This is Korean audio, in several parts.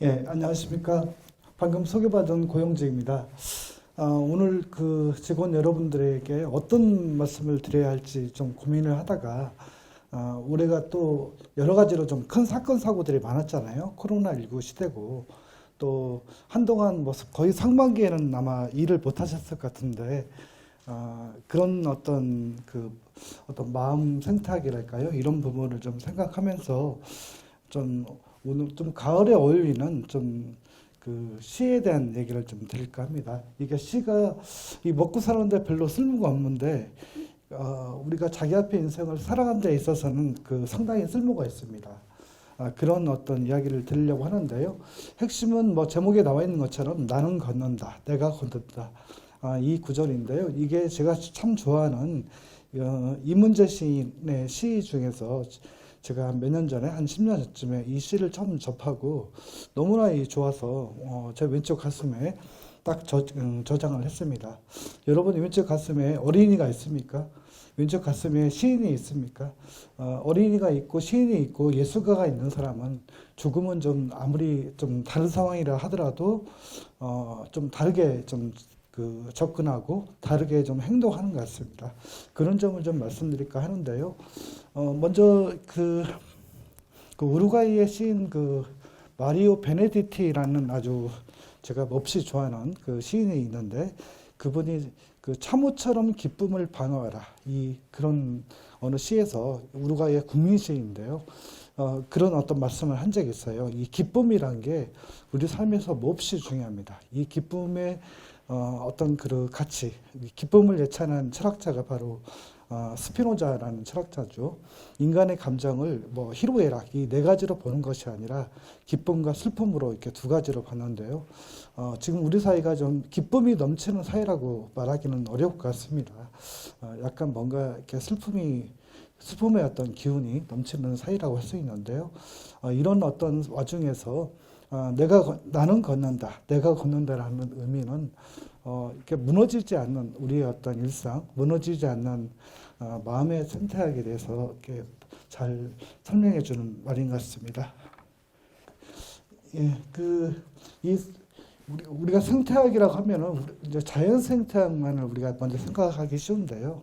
예, 안녕하십니까. 방금 소개받은 고영재입니다. 오늘 그 직원 여러분들에게 어떤 말씀을 드려야 할지 좀 고민을 하다가, 올해가 또 여러 가지로 좀 큰 사건, 사고들이 많았잖아요. 코로나19 시대고, 또 한동안 뭐 거의 상반기에는 아마 일을 못 하셨을 것 같은데, 그런 어떤 마음 생탁이랄까요? 이런 부분을 좀 생각하면서 좀 오늘 좀 가을에 어울리는 좀 그 시에 대한 얘기를 좀 드릴까 합니다. 이게 시가 이 먹고 사는데 별로 쓸모가 없는데 우리가 자기 앞에 인생을 살아가는 데 있어서는 그 상당히 쓸모가 있습니다. 그런 어떤 이야기를 드리려고 하는데요. 핵심은 뭐 제목에 나와 있는 것처럼 나는 걷는다, 내가 걷는다. 이 구절인데요. 이게 제가 참 좋아하는 이문재 시인의 시 중에서 제가 몇 년 전에 한 10년 전쯤에 이 시를 처음 접하고 너무나 좋아서 제 왼쪽 가슴에 딱 저장을 했습니다. 여러분 왼쪽 가슴에 어린이가 있습니까? 왼쪽 가슴에 시인이 있습니까? 어린이가 있고 시인이 있고 예술가가 있는 사람은 죽음은 좀 아무리 좀 다른 상황이라 하더라도 좀 다르게 좀 접근하고 다르게 좀 행동하는 것 같습니다. 그런 점을 좀 말씀드릴까 하는데요. 먼저 그 우루과이의 시인 마리오 베네디티라는 아주 제가 몹시 좋아하는 그 시인이 있는데 그분이 그 참호처럼 기쁨을 방어하라 그런 어느 시에서 우루과이의 국민 시인인데요. 그런 어떤 말씀을 한 적이 있어요. 이 기쁨이란 게 우리 삶에서 몹시 중요합니다. 이 기쁨의 어떤 그 가치, 기쁨을 예찬한 철학자가 바로 스피노자라는 철학자죠. 인간의 감정을 뭐 희로애락 이 네 가지로 보는 것이 아니라 기쁨과 슬픔으로 이렇게 두 가지로 봤는데요. 지금 우리 사회가 좀 기쁨이 넘치는 사회라고 말하기는 어려울 것 같습니다. 약간 뭔가 이렇게 슬픔의 어떤 기운이 넘치는 사회라고 할 수 있는데요. 이런 어떤 와중에서 나는 걷는다, 내가 걷는다라는 의미는 이렇게 무너지지 않는 우리의 어떤 일상, 무너지지 않는 마음의 생태학에 대해서 이렇게 잘 설명해 주는 말인 것 같습니다. 예, 우리가 생태학이라고 하면은 이제 자연 생태학만을 우리가 먼저 생각하기 쉬운데요.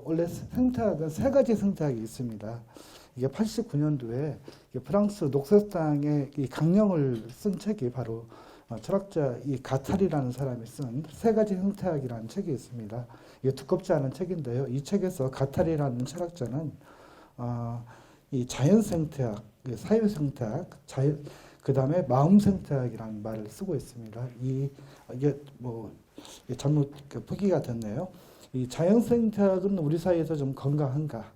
원래 생태학은 세 가지 생태학이 있습니다. 이게 89년도에 프랑스 녹색당의 이 강령을 쓴 책이 바로 철학자 이 가탈이라는 사람이 쓴 세 가지 생태학이라는 책이 있습니다. 이게 두껍지 않은 책인데요. 이 책에서 가탈이라는 철학자는 이 자연 생태학, 사회 생태학, 그 다음에 마음 생태학이라는 말을 쓰고 있습니다. 이게 뭐 잘못 표기가 됐네요. 이 자연 생태학은 우리 사회에서 좀 건강한가?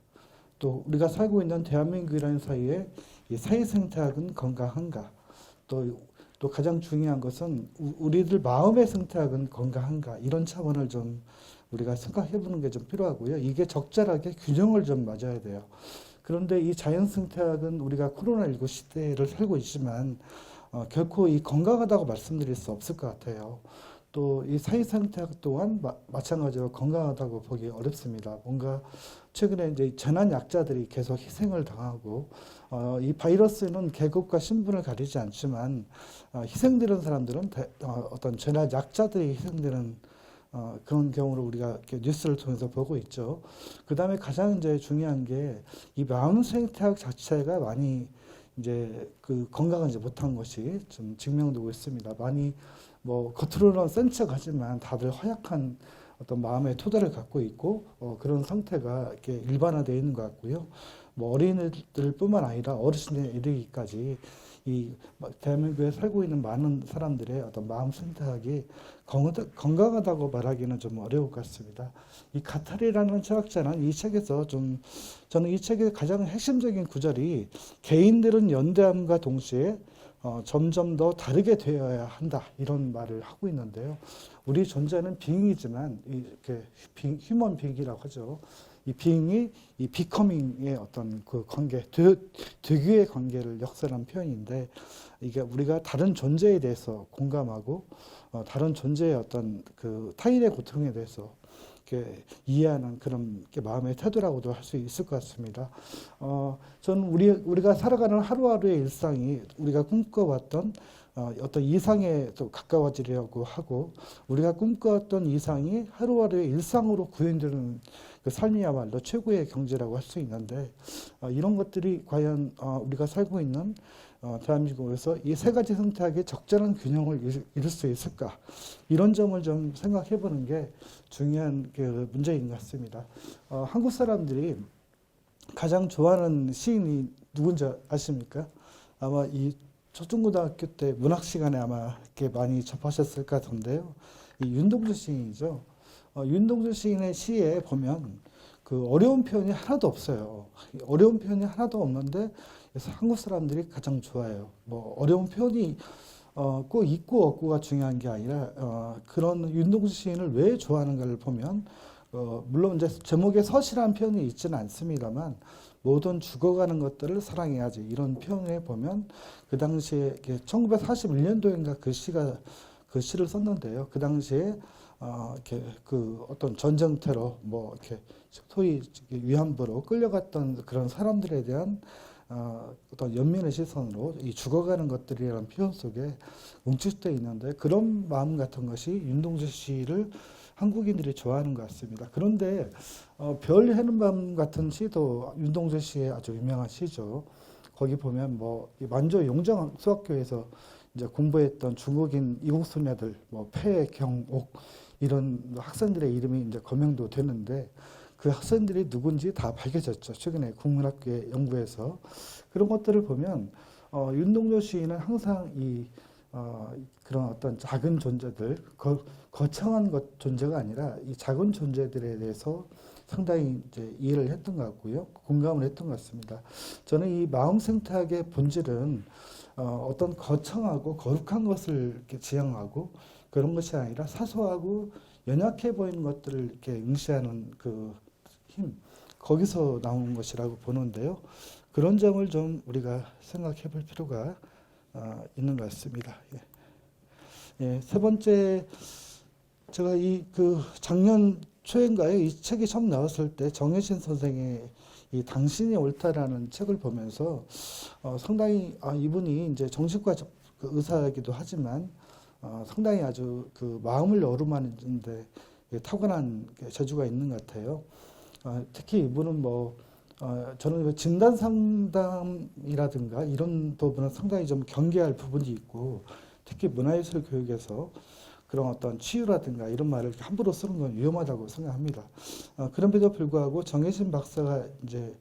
또 우리가 살고 있는 대한민국이라는 사회에 이 사회 생태학은 건강한가? 또 가장 중요한 것은 우리들 마음의 생태학은 건강한가? 이런 차원을 좀 우리가 생각해 보는 게 좀 필요하고요. 이게 적절하게 균형을 좀 맞아야 돼요. 그런데 이 자연 생태학은 우리가 코로나19 시대를 살고 있지만 결코 이 건강하다고 말씀드릴 수 없을 것 같아요. 또 이 사회 생태학 또한 마찬가지로 건강하다고 보기 어렵습니다. 뭔가 최근에 이제 재난 약자들이 계속 희생을 당하고 이 바이러스는 계급과 신분을 가리지 않지만 희생되는 사람들은 어떤 재난 약자들이 희생되는 그런 경우를 우리가 이렇게 뉴스를 통해서 보고 있죠. 그 다음에 가장 이제 중요한 게 이 마음 생태학 자체가 많이 이제 건강하지 못한 것이 좀 증명되고 있습니다. 많이 뭐 겉으로는 센 척하지만 다들 허약한 어떤 마음의 토대를 갖고 있고 그런 상태가 이렇게 일반화되어 있는 것 같고요. 뭐 어린이들뿐만 아니라 어르신에 이르기까지 이 대한민국에 살고 있는 많은 사람들의 어떤 마음 생태학이 건강하다고 말하기는 좀 어려울 것 같습니다. 이 가탈이라는 철학자는 이 책에서 저는 이 책의 가장 핵심적인 구절이 개인들은 연대함과 동시에 점점 더 다르게 되어야 한다 이런 말을 하고 있는데요. 우리 존재는 빙이지만 이렇게 휴먼 빙이라고 하죠. 이 빙이 이 비커밍의 어떤 그 관계, 되귀의 관계를 역설한 표현인데 이게 우리가 다른 존재에 대해서 공감하고 다른 존재의 어떤 그 타인의 고통에 대해서 이렇게 이해하는 그런 마음의 태도라고도 할 수 있을 것 같습니다. 저는 우리가 살아가는 하루하루의 일상이 우리가 꿈꿔왔던 어떤 이상에 또 가까워지려고 하고, 우리가 꿈꿔왔던 이상이 하루하루의 일상으로 구현되는 그 삶이야말로 최고의 경제라고 할 수 있는데, 이런 것들이 과연 우리가 살고 있는 대한민국에서 이 세 가지 선택의 적절한 균형을 이룰 수 있을까? 이런 점을 좀 생각해 보는 게 중요한 그 문제인 것 같습니다. 한국 사람들이 가장 좋아하는 시인이 누군지 아십니까? 아마 이 초중고등학교 때 문학 시간에 아마 이렇게 많이 접하셨을 것 같은데요. 이 윤동주 시인이죠. 윤동주 시인의 시에 보면 그 어려운 표현이 하나도 없어요. 어려운 표현이 하나도 없는데, 그래서 한국 사람들이 가장 좋아해요. 뭐 어려운 표현이 꼭 있고 없고가 중요한 게 아니라 그런 윤동주 시인을 왜 좋아하는가를 보면, 물론 이제 제목에 서시라는 표현이 있지는 않습니다만, 모든 죽어가는 것들을 사랑해야지, 이런 표현에 보면 그 당시에 1941년도인가 그 시를 썼는데요. 그 당시에 이렇게 그 어떤 전쟁터로 뭐 이렇게 소위 위안부로 끌려갔던 그런 사람들에 대한 어떤 연민의 시선으로 이 죽어가는 것들이라는 표현 속에 움츠려 있는데, 그런 마음 같은 것이 윤동주 시를 한국인들이 좋아하는 것 같습니다. 그런데 별 해는 밤 같은 시도 윤동주 시의 아주 유명한 시죠. 거기 보면 뭐 만주 용정 수학교에서 이제 공부했던 중국인 이국 소녀들, 뭐 패경옥 이런 학생들의 이름이 이제 거명도 되는데, 그 학생들이 누군지 다 밝혀졌죠. 최근에 국문학교의 연구에서. 그런 것들을 보면 윤동주 시인은 항상 그런 어떤 작은 존재들, 거창한 존재가 아니라 이 작은 존재들에 대해서 상당히 이제 이해를 했던 것 같고요. 공감을 했던 것 같습니다. 저는 이 마음 생탁의 본질은 어떤 거창하고 거룩한 것을 이렇게 지향하고 그런 것이 아니라 사소하고 연약해 보이는 것들을 이렇게 응시하는 그 힘, 거기서 나온 것이라고 보는데요. 그런 점을 좀 우리가 생각해 볼 필요가 있는 것 같습니다. 예, 세 번째, 제가 작년 초인가요? 이 책이 처음 나왔을 때 정혜신 선생의 이 당신이 옳다라는 책을 보면서 상당히 이분이 이제 정신과 의사이기도 하지만 상당히 아주 그 마음을 어루만지는데 타고난 재주가 있는 것 같아요. 특히 이분은 저는 진단 상담이라든가 이런 부분은 상당히 좀 경계할 부분이 있고, 특히 문화예술 교육에서 그런 어떤 치유라든가 이런 말을 함부로 쓰는 건 위험하다고 생각합니다. 그럼에도 불구하고 정혜신 박사가 이제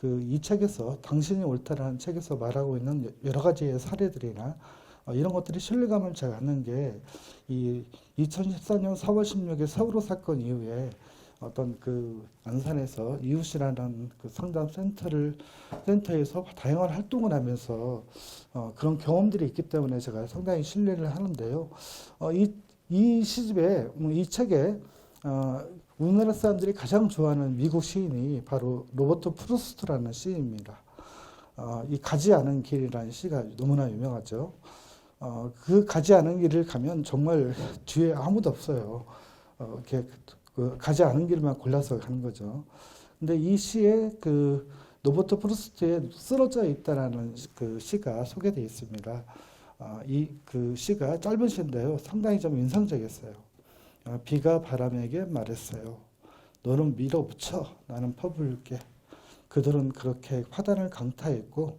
이 책에서 당신이 옳다라는 책에서 말하고 있는 여러 가지의 사례들이나 이런 것들이 신뢰감을 잘 갖는 게 이 2014년 4월 16일 세월호 사건 이후에 어떤 안산에서 이웃이라는 그 상담 센터에서 다양한 활동을 하면서 그런 경험들이 있기 때문에 제가 상당히 신뢰를 하는데요. 이 시집에 이 책에 우리나라 사람들이 가장 좋아하는 미국 시인이 바로 로버트 프루스트라는 시인입니다. 이 가지 않은 길이라는 시가 너무나 유명하죠. 그 가지 않은 길을 가면 정말 뒤에 아무도 없어요. 이렇게 가지 않은 길만 골라서 가는 거죠. 근데 이 시에 로버트 프루스트의 쓰러져 있다라는 그 시가 소개되어 있습니다. 이 시가 짧은 시인데요. 상당히 좀 인상적이었어요. 비가 바람에게 말했어요. 너는 밀어붙여, 나는 퍼부을게. 그들은 그렇게 화단을 강타했고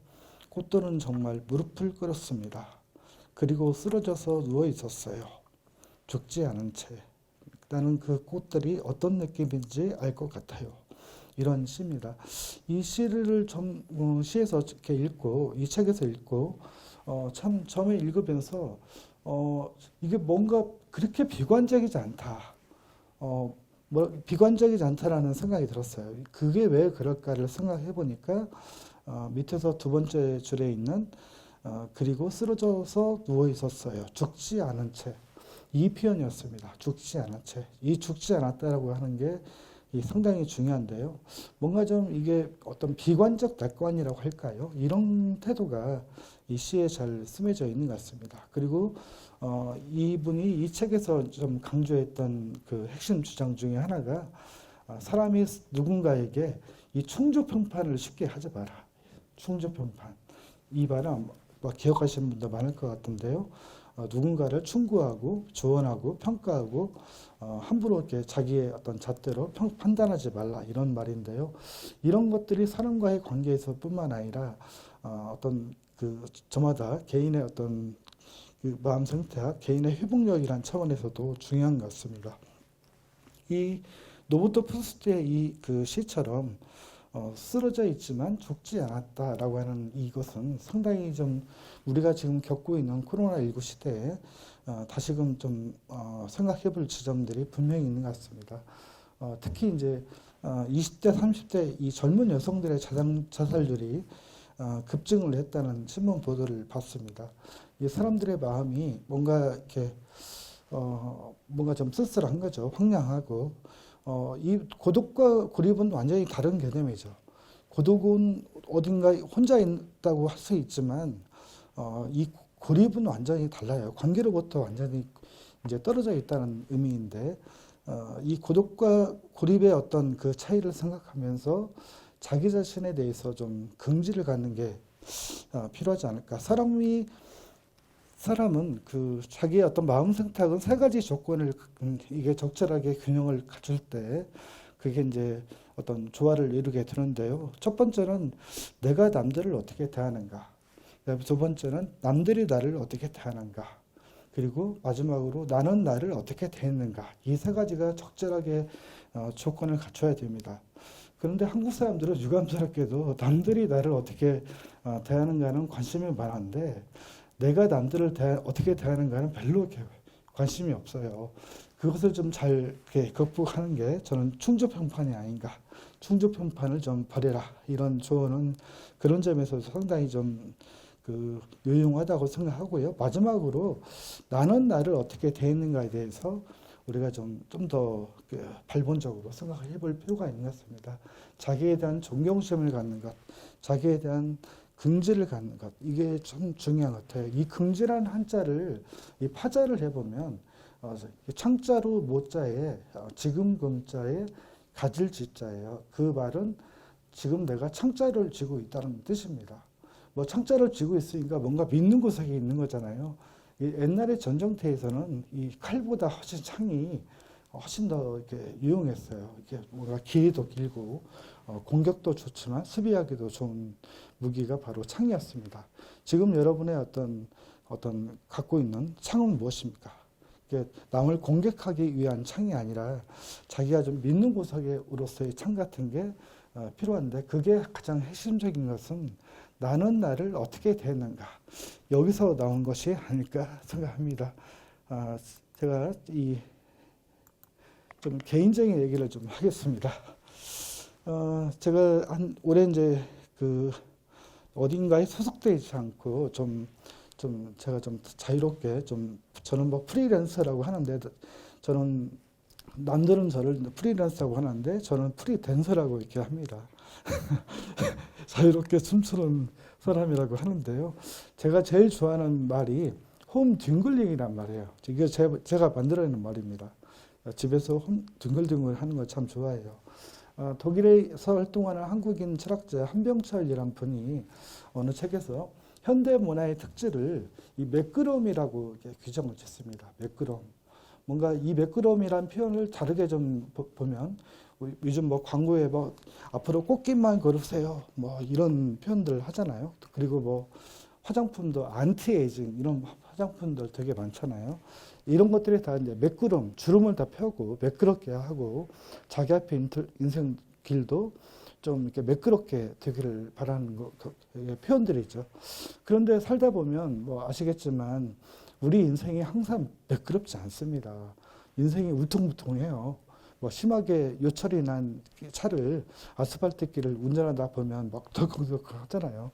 꽃들은 정말 무릎을 꿇었습니다. 그리고 쓰러져서 누워 있었어요. 죽지 않은 채. 나는 그 꽃들이 어떤 느낌인지 알 것 같아요. 이런 시입니다. 이 시를 시에서 이렇게 읽고, 이 책에서 읽고, 참 처음에 읽으면서, 이게 뭔가 그렇게 비관적이지 않다. 비관적이지 않다라는 생각이 들었어요. 그게 왜 그럴까를 생각해 보니까, 밑에서 두 번째 줄에 있는, 그리고 쓰러져서 누워 있었어요. 죽지 않은 채. 이 표현이었습니다. 죽지 않은 채. 이 죽지 않았다라고 하는 게 상당히 중요한데요. 뭔가 좀 이게 어떤 비관적 낙관이라고 할까요? 이런 태도가 이 시에 잘 스며져 있는 것 같습니다. 그리고 이분이 이 책에서 좀 강조했던 그 핵심 주장 중에 하나가 사람이 누군가에게 이 충주평판을 쉽게 하지 마라. 충주평판. 이 말은 기억하시는 분도 많을 것 같은데요. 누군가를 충고하고 조언하고 평가하고 함부로 이렇게 자기의 어떤 잣대로 판단하지 말라 이런 말인데요. 이런 것들이 사람과의 관계에서뿐만 아니라 어떤 그 저마다 개인의 어떤 그 마음 상태와 개인의 회복력이란 차원에서도 중요한 것 같습니다. 이 노부터 프루스트의 이 그 시처럼 쓰러져 있지만 죽지 않았다라고 하는 이것은 상당히 좀 우리가 지금 겪고 있는 코로나19 시대에 다시금 좀 생각해 볼 지점들이 분명히 있는 것 같습니다. 특히 이제 20대, 30대 이 젊은 여성들의 자살률이 급증을 했다는 신문 보도를 봤습니다. 이 사람들의 마음이 뭔가 이렇게 뭔가 좀 쓸쓸한 거죠. 황량하고 이 고독과 고립은 완전히 다른 개념이죠. 고독은 어딘가 혼자 있다고 할 수 있지만 이 고립은 완전히 달라요. 관계로부터 완전히 이제 떨어져 있다는 의미인데 이 고독과 고립의 어떤 그 차이를 생각하면서 자기 자신에 대해서 좀 긍지를 갖는 게 필요하지 않을까. 사람은 그 자기의 어떤 마음 생탁은 세 가지 조건을 이게 적절하게 균형을 갖출 때 그게 이제 어떤 조화를 이루게 되는데요. 첫 번째는 내가 남들을 어떻게 대하는가. 두 번째는 남들이 나를 어떻게 대하는가. 그리고 마지막으로 나는 나를 어떻게 대했는가. 이 세 가지가 적절하게 조건을 갖춰야 됩니다. 그런데 한국 사람들은 유감스럽게도 남들이 나를 어떻게 대하는가는 관심이 많은데 내가 남들을 어떻게 대하는가는 별로 관심이 없어요. 그것을 좀 잘 극복하는 게 저는 충주평판이 아닌가. 충주평판을 좀 버려라. 이런 조언은 그런 점에서 상당히 좀 유용하다고 생각하고요. 마지막으로 나는 나를 어떻게 대했는가에 대해서 우리가 좀 더 발본적으로 생각을 해볼 필요가 있는 것 같습니다. 자기에 대한 존경심을 갖는 것, 자기에 대한 긍지를 갖는 것, 이게 좀 중요한 것 같아요. 이 긍지라는 한자를 이 파자를 해보면 창자로 모자에 지금 금자에 가질 지자예요. 그 말은 지금 내가 창자를 쥐고 있다는 뜻입니다. 뭐 창자를 쥐고 있으니까 뭔가 믿는 구석이 있는 거잖아요. 옛날에 전쟁터에서는 이 칼보다 훨씬 창이 훨씬 더 이렇게 유용했어요. 이게 뭔가 길이도 길고 공격도 좋지만 수비하기도 좋은 무기가 바로 창이었습니다. 지금 여러분의 어떤 갖고 있는 창은 무엇입니까? 이게 남을 공격하기 위한 창이 아니라 자기가 좀 믿는 구석으로서의 창 같은 게 필요한데 그게 가장 핵심적인 것은 나는 나를 어떻게 대했는가. 여기서 나온 것이 아닐까 생각합니다. 제가 좀 개인적인 얘기를 좀 하겠습니다. 제가 올해 이제 어딘가에 소속되지 않고 제가 좀 자유롭게 저는 뭐 프리랜서라고 하는데 저는 남들은 저를 프리랜서라고 하는데 저는 프리댄서라고 이렇게 합니다. 자유롭게 춤추는 사람이라고 하는데요. 제가 제일 좋아하는 말이 홈 뒹굴링이란 말이에요. 이게 제가 만들어내는 말입니다. 집에서 뒹굴뒹굴 하는 거 참 좋아해요. 독일에서 활동하는 한국인 철학자 한병철이란 분이 어느 책에서 현대 문화의 특질을 이 매끄러움이라고 규정을 짓습니다. 매끄러움. 뭔가 이 매끄러움이란 표현을 다르게 좀 보면 요즘 뭐 광고에 뭐 앞으로 꽃길만 걸으세요. 뭐 이런 표현들 하잖아요. 그리고 뭐 화장품도 안티에이징 이런 화장품들 되게 많잖아요. 이런 것들이 다 이제 매끄러움, 주름을 다 펴고 매끄럽게 하고 자기 앞에 인생 길도 좀 이렇게 매끄럽게 되기를 바라는 표현들이죠. 그런데 살다 보면 뭐 아시겠지만 우리 인생이 항상 매끄럽지 않습니다. 인생이 울퉁불퉁해요. 뭐 심하게 요철이 난 차를 아스팔트 길을 운전하다 보면 막 덜컹덜컹 하잖아요.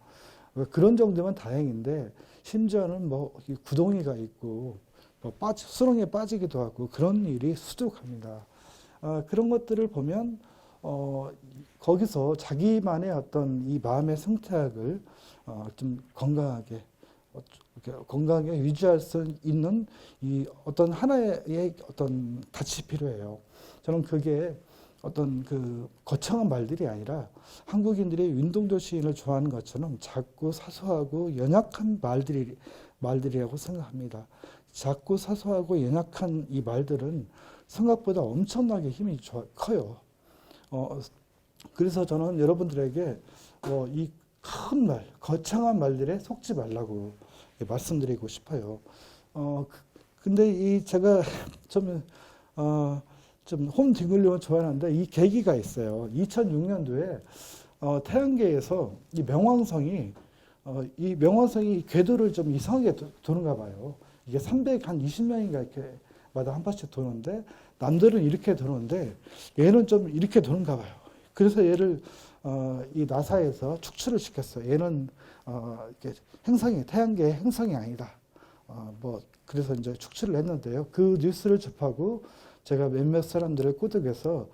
그런 정도면 다행인데 심지어는 뭐 구덩이가 있고 뭐 수렁에 빠지기도 하고 그런 일이 수두룩합니다. 그런 것들을 보면 거기서 자기만의 어떤 이 마음의 생태학을 좀 건강하게 이렇게 건강하게 유지할 수 있는 이 어떤 하나의 어떤 닻이 필요해요. 저는 그게 어떤 그 거창한 말들이 아니라 한국인들이 윤동주 시인을 좋아하는 것처럼 작고 사소하고 연약한 말들이라고 생각합니다. 작고 사소하고 연약한 이 말들은 생각보다 엄청나게 힘이 커요. 그래서 저는 여러분들에게 이 큰 말, 거창한 말들에 속지 말라고 말씀드리고 싶어요. 근데 제가 좀 홈딩글링을 좋아하는데 이 계기가 있어요. 2006년도에 태양계에서 이 명왕성이 궤도를 좀 이상하게 도는가 봐요. 이게 320명인가 이렇게 마다 한 번씩 도는데 남들은 이렇게 도는데 얘는 좀 이렇게 도는가 봐요. 그래서 얘를 이 나사에서 축출을 시켰어요. 얘는 이렇게 태양계의 행성이 아니다. 그래서 이제 축출을 했는데요. 그 뉴스를 접하고 제가 몇몇 사람들을 꼬드겨서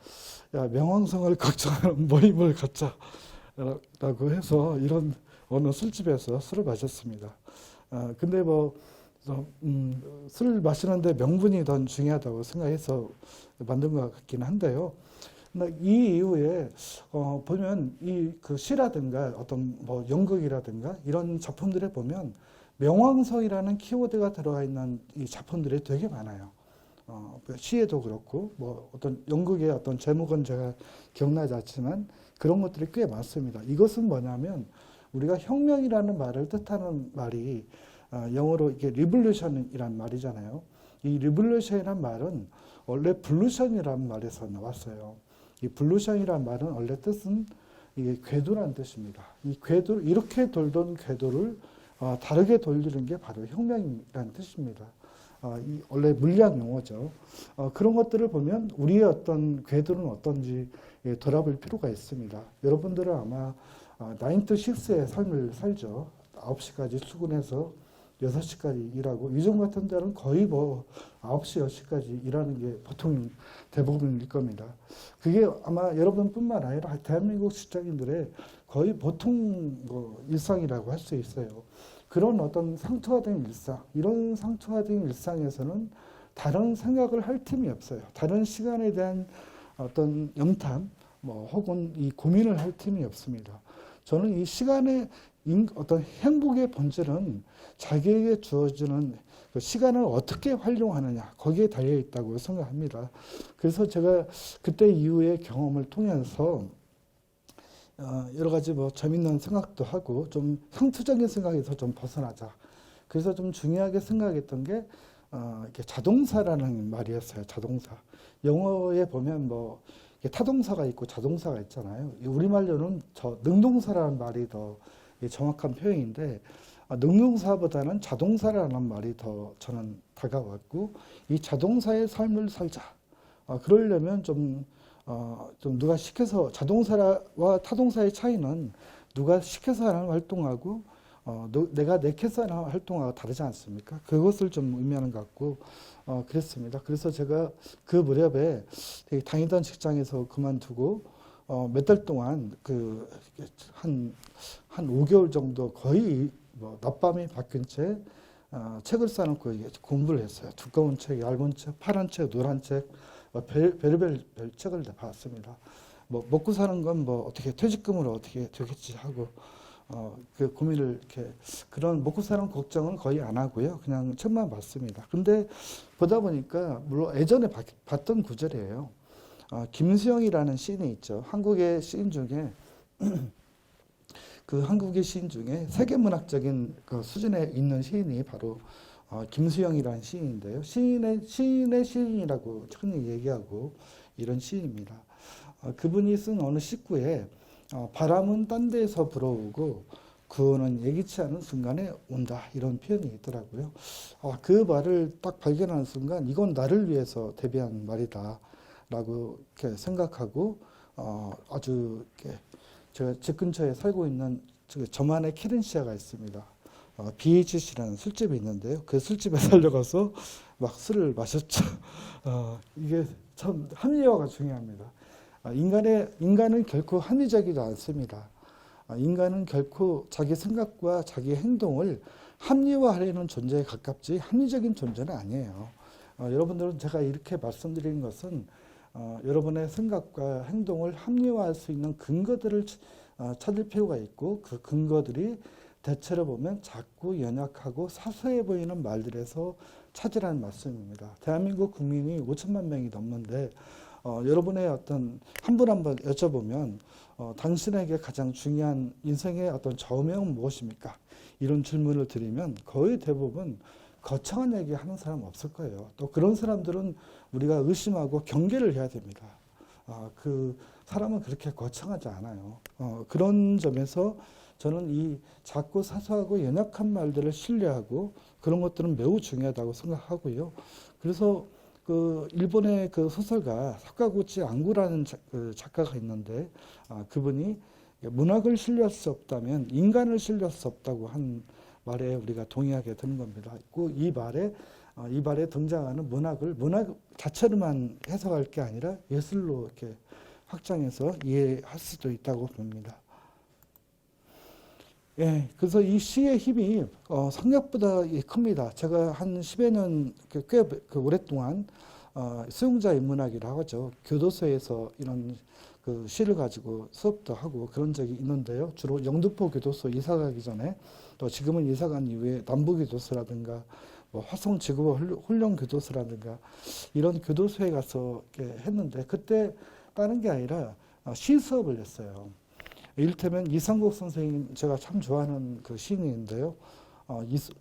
야, 명왕성을 걱정하는 모임을 갖자라고 해서 이런 어느 술집에서 술을 마셨습니다. 근데 술을 마시는데 명분이 더 중요하다고 생각해서 만든 것 같긴 한데요. 이 이후에 보면 그 시라든가 어떤 연극이라든가 이런 작품들에 보면 명왕성이라는 키워드가 들어가 있는 이 작품들이 되게 많아요. 시에도 그렇고 어떤 연극의 어떤 제목은 제가 기억나지 않지만 그런 것들이 꽤 많습니다. 이것은 뭐냐면 우리가 혁명이라는 말을 뜻하는 말이 영어로 이게 리볼루션이라는 말이잖아요. 이 리볼루션이라는 말은 원래 블루션이라는 말에서 나왔어요. 이 블루션이라는 말은 원래 뜻은 이게 궤도라는 뜻입니다. 이 궤도 이렇게 돌던 궤도를 다르게 돌리는 게 바로 혁명이라는 뜻입니다. 원래 물리학 용어죠. 그런 것들을 보면 우리의 어떤 궤도는 어떤지 돌아볼 필요가 있습니다. 여러분들은 아마 9 to 6의 삶을 살죠. 9시까지 출근해서 6시까지 일하고 요즘 같은 데는 거의 9시, 10시까지 일하는 게 보통 대부분일 겁니다. 그게 아마 여러분뿐만 아니라 대한민국 직장인들의 거의 보통 일상이라고 할 수 있어요. 그런 어떤 상투화된 일상, 이런 상투화된 일상에서는 다른 생각을 할 틈이 없어요. 다른 시간에 대한 어떤 염탐, 혹은 이 고민을 할 틈이 없습니다. 저는 이 시간의 어떤 행복의 본질은 자기에게 주어지는 그 시간을 어떻게 활용하느냐, 거기에 달려 있다고 생각합니다. 그래서 제가 그때 이후의 경험을 통해서 여러 가지 재밌는 생각도 하고 좀 상투적인 생각에서 좀 벗어나자. 그래서 좀 중요하게 생각했던 게 이렇게 자동사라는 말이었어요. 자동사. 영어에 보면 타동사가 있고 자동사가 있잖아요. 우리말로는 능동사라는 말이 더 정확한 표현인데 능동사보다는 자동사라는 말이 더 저는 다가왔고 이 자동사의 삶을 살자. 그러려면 좀 누가 시켜서 자동사와 타동사의 차이는 누가 시켜서 하는 활동하고 내가 내켜서 하는 활동하고 다르지 않습니까? 그것을 좀 의미하는 것 같고 그랬습니다. 그래서 제가 그 무렵에 다니던 직장에서 그만두고 몇 달 동안 한 5개월 정도 거의 낮밤이 바뀐 채 책을 써놓고 공부를 했어요. 두꺼운 책, 얇은 책, 파란 책, 노란 책, 별의별 책을 다 봤습니다. 먹고 사는 건 어떻게 퇴직금으로 어떻게 되겠지 하고 그 고민을 그런 먹고 사는 걱정은 거의 안 하고요. 그냥 책만 봤습니다. 근데 보다 보니까 물론 예전에 봤던 구절이에요. 김수영이라는 시인이 있죠. 한국의 시인 중에 한국의 시인 중에 세계문학적인 수준에 있는 시인이 바로 김수영이라는 시인인데요. 시인의 시인이라고 흔히 얘기하고 이런 시인입니다. 그분이 쓴 어느 식구에 바람은 딴 데에서 불어오고 구원은 예기치 않은 순간에 온다 이런 표현이 있더라고요. 그 말을 딱 발견하는 순간 이건 나를 위해서 대비한 말이다 라고 이렇게 생각하고 아주 제가 집 근처에 살고 있는 저만의 캐렌시아가 있습니다. BHC라는 술집이 있는데요. 그 술집에 살려가서 막 술을 마셨죠. 이게 참 합리화가 중요합니다. 인간은 결코 합리적이지 않습니다. 인간은 결코 자기 생각과 자기 행동을 합리화하려는 존재에 가깝지 합리적인 존재는 아니에요. 여러분들은 제가 이렇게 말씀드리는 것은 여러분의 생각과 행동을 합리화할 수 있는 근거들을 찾을 필요가 있고 그 근거들이 대체로 보면 작고 연약하고 사소해 보이는 말들에서 찾으라는 말씀입니다. 대한민국 국민이 5천만 명이 넘는데 여러분의 어떤 한 분 한 분 여쭤보면 당신에게 가장 중요한 인생의 어떤 좌우명은 무엇입니까? 이런 질문을 드리면 거의 대부분 거창한 얘기 하는 사람 없을 거예요. 또 그런 사람들은 우리가 의심하고 경계를 해야 됩니다. 그 사람은 그렇게 거창하지 않아요. 그런 점에서 저는 이 작고 사소하고 연약한 말들을 신뢰하고 그런 것들은 매우 중요하다고 생각하고요. 그래서 그 일본의 그 소설가 사카구치 안구라는 그 작가가 있는데 그분이 문학을 신뢰할 수 없다면 인간을 신뢰할 수 없다고 한 말에 우리가 동의하게 되는 겁니다. 이 말에 등장하는 문학 자체로만 해석할 게 아니라 예술로 이렇게 확장해서 이해할 수도 있다고 봅니다. 예, 그래서 이 시의 힘이 생각보다 큽니다. 제가 한 10여 년 꽤 오랫동안 수용자 인문학이라고 하죠. 교도소에서 이런 그 시를 가지고 수업도 하고 그런 적이 있는데요. 주로 영등포 교도소 이사 가기 전에 또 지금은 이사 간 이후에 남부교도소라든가 뭐 화성지구부 훈련교도소라든가 이런 교도소에 가서 이렇게 했는데 그때 다른 게 아니라 시 수업을 했어요. 이를테면 이상국 선생님 제가 참 좋아하는 그 시인인데요.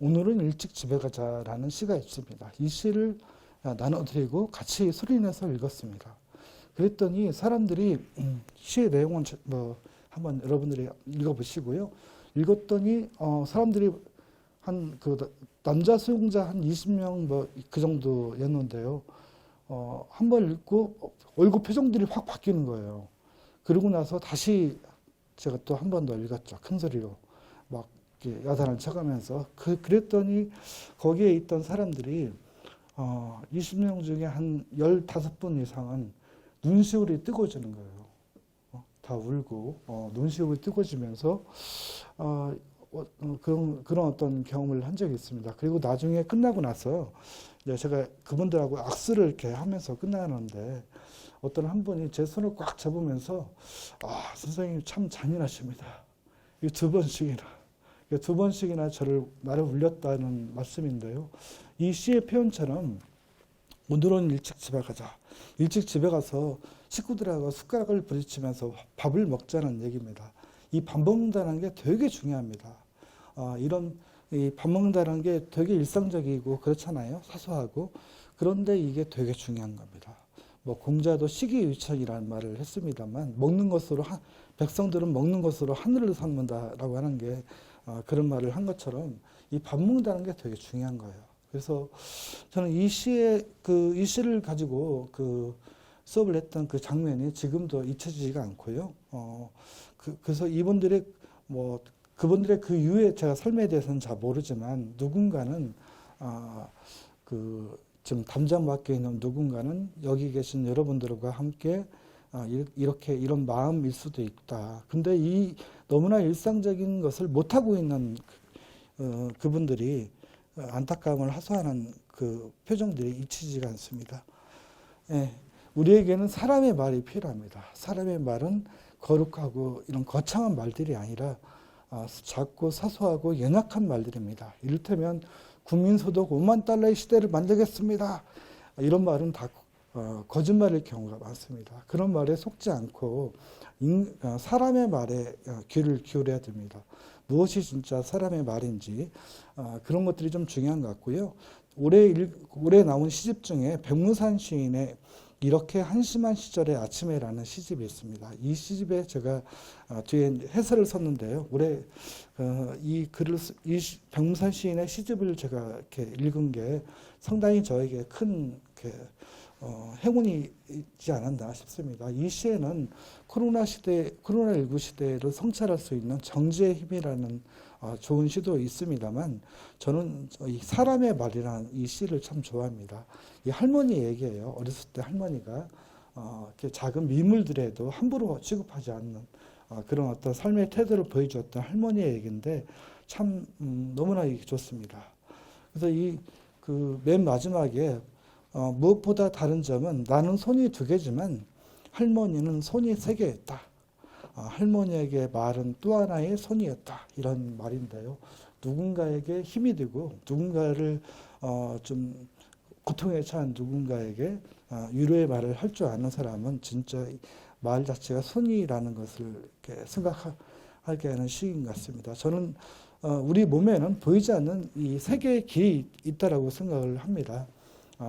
오늘은 일찍 집에 가자라는 시가 있습니다. 이 시를 나눠드리고 같이 소리내서 읽었습니다. 그랬더니 사람들이 시의 내용은 뭐 한번 여러분들이 읽어보시고요. 읽었더니 사람들이 한 그 남자 수용자 한 20명 뭐 그 정도였는데요. 한 번 읽고 얼굴 표정들이 확 바뀌는 거예요. 그러고 나서 다시 제가 또 한 번 더 읽었죠. 큰 소리로 막 야단을 쳐가면서 그랬더니 거기에 있던 사람들이 20명 중에 한 15분 이상은 눈시울이 뜨거워지는 거예요. 다 울고 눈시울이 뜨거워지면서 그런 어떤 경험을 한 적이 있습니다. 그리고 나중에 끝나고 나서 제가 그분들하고 악수를 이렇게 하면서 끝나는데 어떤 한 분이 제 손을 꽉 잡으면서 선생님 참 잔인하십니다. 이 두 번씩이나 나를 울렸다는 말씀인데요. 이 시의 표현처럼 오늘은 일찍 집에 가자. 일찍 집에 가서 식구들하고 숟가락을 부딪히면서 밥을 먹자는 얘기입니다. 이 밥 먹는다는 게 되게 중요합니다. 이 밥 먹는다는 게 되게 일상적이고 그렇잖아요. 사소하고. 그런데 이게 되게 중요한 겁니다. 뭐 공자도 식이유천이라는 말을 했습니다만 백성들은 먹는 것으로 하늘을 삼는다라고 하는 게 그런 말을 한 것처럼 이 밥 먹는다는 게 되게 중요한 거예요. 그래서 저는 이 시를 가지고 그 수업을 했던 그 장면이 지금도 잊혀지지가 않고요. 그래서 그분들의 그 이후에 제가 삶에 대해서는 잘 모르지만 누군가는 지금 담장 밖에 있는 누군가는 여기 계신 여러분들과 함께 이런 마음일 수도 있다. 근데 이 너무나 일상적인 것을 못하고 있는 그분들이 안타까움을 하소하는 그 표정들이 잊히지가 않습니다. 예, 우리에게는 사람의 말이 필요합니다. 사람의 말은 거룩하고 이런 거창한 말들이 아니라 작고 사소하고 연약한 말들입니다. 이를테면 국민소득 5만 달러의 시대를 만들겠습니다. 이런 말은 다 거짓말일 경우가 많습니다. 그런 말에 속지 않고 사람의 말에 귀를 기울여야 됩니다. 무엇이 진짜 사람의 말인지 그런 것들이 좀 중요한 것 같고요. 올해 나온 시집 중에 백무산 시인의 이렇게 한심한 시절의 아침에라는 시집이 있습니다. 이 시집에 제가 뒤에 해설을 썼는데요. 올해 이 백무산 시인의 시집을 제가 이렇게 읽은 게 상당히 저에게 큰 행운이 있지 않았나 싶습니다. 이 시에는 코로나19 시대를 성찰할 수 있는 정지의 힘이라는 좋은 시도 있습니다만 저는 이 사람의 말이라는 이 시를 참 좋아합니다. 이 할머니 얘기예요. 어렸을 때 할머니가 이렇게 작은 미물들에도 함부로 취급하지 않는 그런 어떤 삶의 태도를 보여주었던 할머니의 얘기인데 참 너무나 좋습니다. 그래서 이 그 맨 마지막에 무엇보다 다른 점은 나는 손이 2개지만 할머니는 손이 3개였다. 할머니에게 말은 또 하나의 손이었다. 이런 말인데요. 누군가에게 힘이 되고 누군가를 좀 고통에 처한 누군가에게 위로의 말을 할 줄 아는 사람은 진짜 말 자체가 손이라는 것을 이렇게 생각하게 하는 시인 같습니다. 저는 우리 몸에는 보이지 않는 이 3개의 길이 있다라고 생각을 합니다.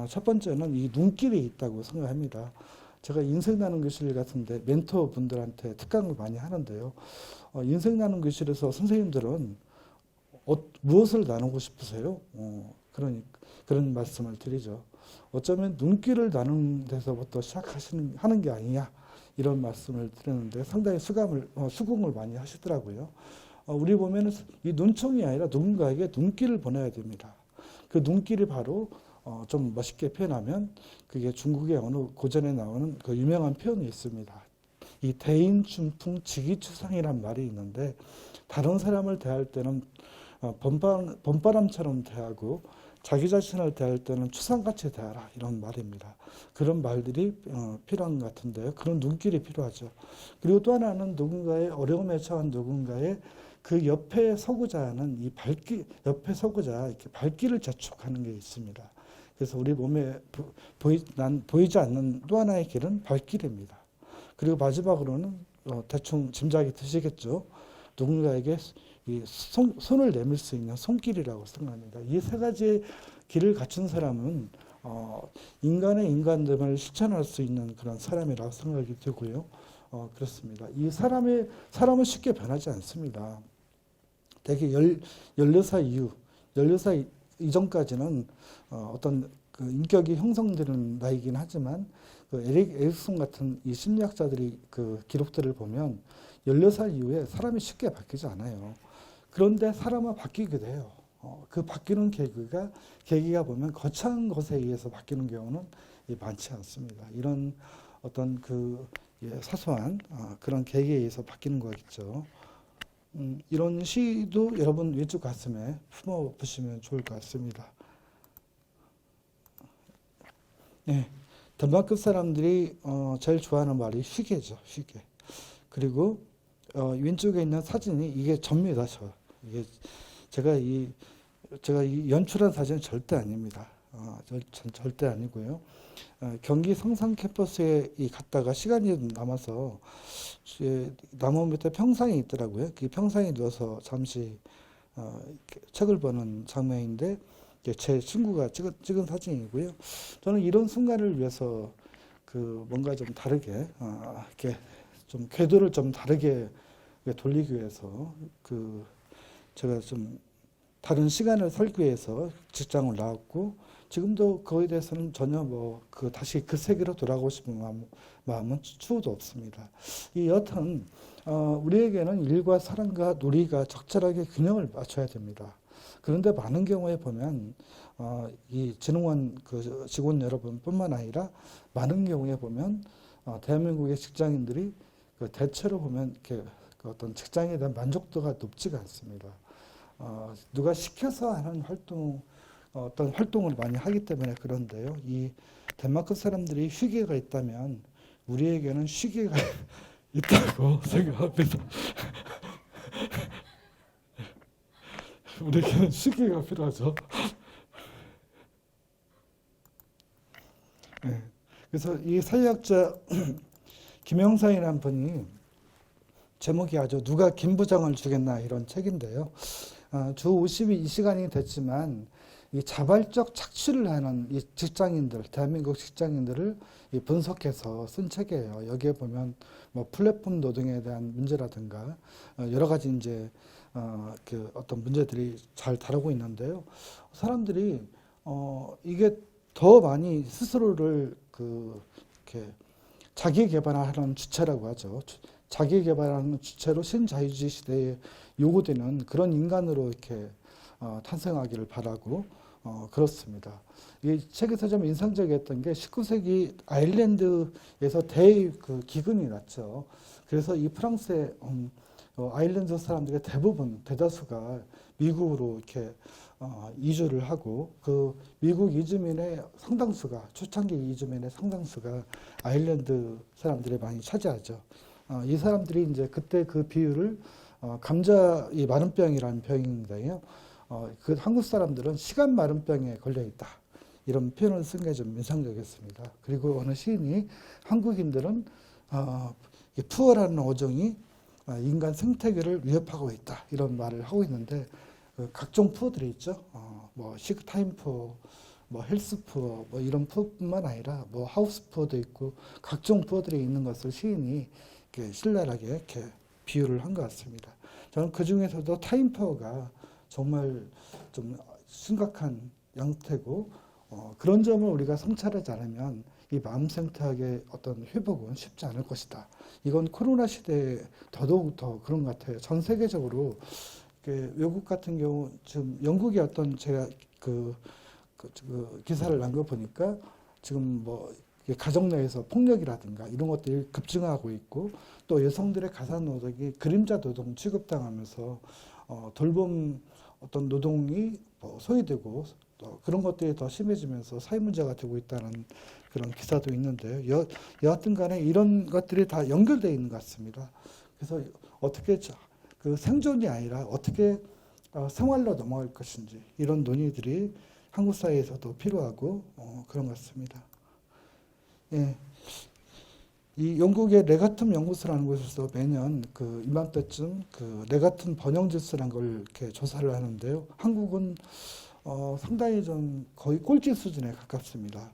첫 번째는 이 눈길이 있다고 생각합니다. 제가 인생 나눈 교실 같은데 멘토 분들한테 특강을 많이 하는데요. 인생 나눈 교실에서 선생님들은 무엇을 나누고 싶으세요? 그런 말씀을 드리죠. 어쩌면 눈길을 나누는 데서부터 하는 게 아니냐 이런 말씀을 드렸는데 상당히 수긍을 많이 하시더라고요. 우리 보면은 이 눈총이 아니라 누군가에게 눈길을 보내야 됩니다. 그 눈길이 바로 좀 멋있게 표현하면 그게 중국의 어느 고전에 나오는 그 유명한 표현이 있습니다. 이 대인춘풍 지기추상이란 말이 있는데 다른 사람을 대할 때는 봄바람처럼 대하고 자기 자신을 대할 때는 추상같이 대하라 이런 말입니다. 그런 말들이 필요한 것 같은데요. 그런 눈길이 필요하죠. 그리고 또 하나는 누군가의 어려움에 처한 누군가의 그 옆에 서고자 하는 옆에 서고자 이렇게 발길을 재촉하는 게 있습니다. 그래서 우리 몸에 보이지 않는 또 하나의 길은 발길입니다. 그리고 마지막으로는 대충 짐작이 드시겠죠. 누군가에게 이 손을 내밀 수 있는 손길이라고 생각합니다. 이 3가지의 길을 갖춘 사람은 인간의 인간됨을 실천할 수 있는 그런 사람이라고 생각이 되고요. 그렇습니다. 이 사람은 쉽게 변하지 않습니다. 대개 14살 이전까지는 어떤 그 인격이 형성되는 나이긴 하지만 그 에릭슨 같은 이 심리학자들이 그 기록들을 보면 14살 이후에 사람이 쉽게 바뀌지 않아요. 그런데 사람은 바뀌게 돼요. 그 바뀌는 계기가 보면 거창한 것에 의해서 바뀌는 경우는 많지 않습니다. 이런 어떤 그 사소한 그런 계기에 의해서 바뀌는 거겠죠. 이런 시도 여러분 왼쪽 가슴에 품어 보시면 좋을 것 같습니다. 네, 덴마크 사람들이 제일 좋아하는 말이 휴게죠, 휴게. 그리고 왼쪽에 있는 사진이 이게 접니다. 이게 제가 이 연출한 사진은 절대 아닙니다. 절대 아니고요. 경기 성산 캠퍼스에 갔다가 시간이 남아서 나무 밑에 평상이 있더라고요. 그 평상에 누워서 잠시 책을 보는 장면인데 제 친구가 찍은 사진이고요. 저는 이런 순간을 위해서 그 뭔가 좀 다르게 이렇게 좀 궤도를 좀 다르게 돌리기 위해서 그 제가 좀 다른 시간을 살기 위해서 직장을 나왔고 지금도 그거에 대해서는 전혀 다시 그 세계로 돌아가고 싶은 마음은 추호도 없습니다. 여튼 우리에게는 일과 사랑과 놀이가 적절하게 균형을 맞춰야 됩니다. 그런데 많은 경우에 보면 이 진흥원 그 직원 여러분뿐만 아니라 많은 경우에 보면 대한민국의 직장인들이 대체로 보면 이렇게 어떤 직장에 대한 만족도가 높지가 않습니다. 누가 시켜서 하는 어떤 활동을 많이 하기 때문에 그런데요. 이 덴마크 사람들이 휴게가 있다면 우리에게는 쉬게가 있다고 생각합니다. 우리에게는 쉬게가 필요하죠. 네. 그래서 이 사회학자 김영상이라는 분이 제목이 아주 누가 김 부장을 주겠나 이런 책인데요. 주 52시간이 됐지만 이 자발적 착취를 하는 이 직장인들, 대한민국 직장인들을 분석해서 쓴 책이에요. 여기에 보면 플랫폼 노동에 대한 문제라든가 여러 가지 이제 그 어떤 문제들이 잘 다루고 있는데요. 사람들이 이게 더 많이 스스로를 이렇게 자기 개발하는 주체라고 하죠. 자기 개발하는 주체로 신자유주의 시대에 요구되는 그런 인간으로 이렇게 탄생하기를 바라고 그렇습니다. 이 책에서 좀 인상적이었던 게 19세기 아일랜드에서 그 기근이 났죠. 그래서 이 프랑스의 아일랜드 사람들의 대부분 대다수가 미국으로 이렇게 이주를 하고 그 미국 이주민의 상당수가 초창기 이주민의 상당수가 아일랜드 사람들이 많이 차지하죠. 이 사람들이 이제 그때 그 비유를 감자 이 마른병이라는 병인데요. 그 한국 사람들은 시간 마른병에 걸려 있다. 이런 표현을 쓴 게 좀 인상적이었습니다. 그리고 어느 시인이 한국인들은 푸어라는 어종이 인간 생태계를 위협하고 있다. 이런 말을 하고 있는데 각종 푸어들이 있죠. 뭐 시크타임 푸어, 뭐 헬스 푸어, 뭐 이런 푸어뿐만 아니라 뭐 하우스 푸어도 있고 각종 푸어들이 있는 것을 시인이 이렇게 신랄하게 이렇게 비유를 한 것 같습니다. 저는 그 중에서도 타임 푸어가 정말 좀 심각한 양태고 그런 점을 우리가 성찰하지 않으면 이 마음 생태학의 어떤 회복은 쉽지 않을 것이다. 이건 코로나 시대에 더더욱 더 그런 것 같아요. 전 세계적으로 외국 같은 경우 지금 영국의 어떤 제가 그 기사를 난 거 보니까 지금 뭐 가정 내에서 폭력이라든가 이런 것들이 급증하고 있고 또 여성들의 가사 노동이 그림자 노동 취급당하면서 돌봄 어떤 노동이 소외되고 또 그런 것들이 더 심해지면서 사회 문제가 되고 있다는 그런 기사도 있는데요. 여하튼 간에 이런 것들이 다 연결되어 있는 것 같습니다. 그래서 어떻게 그 생존이 아니라 어떻게 생활로 넘어갈 것인지 이런 논의들이 한국 사회에서도 필요하고 그런 것 같습니다. 예. 이 영국의 레가툼 연구소라는 곳에서 매년 그 이맘때쯤 그 레가툼 번영지수라는 걸 이렇게 조사를 하는데요. 한국은 상당히 좀 거의 꼴찌 수준에 가깝습니다.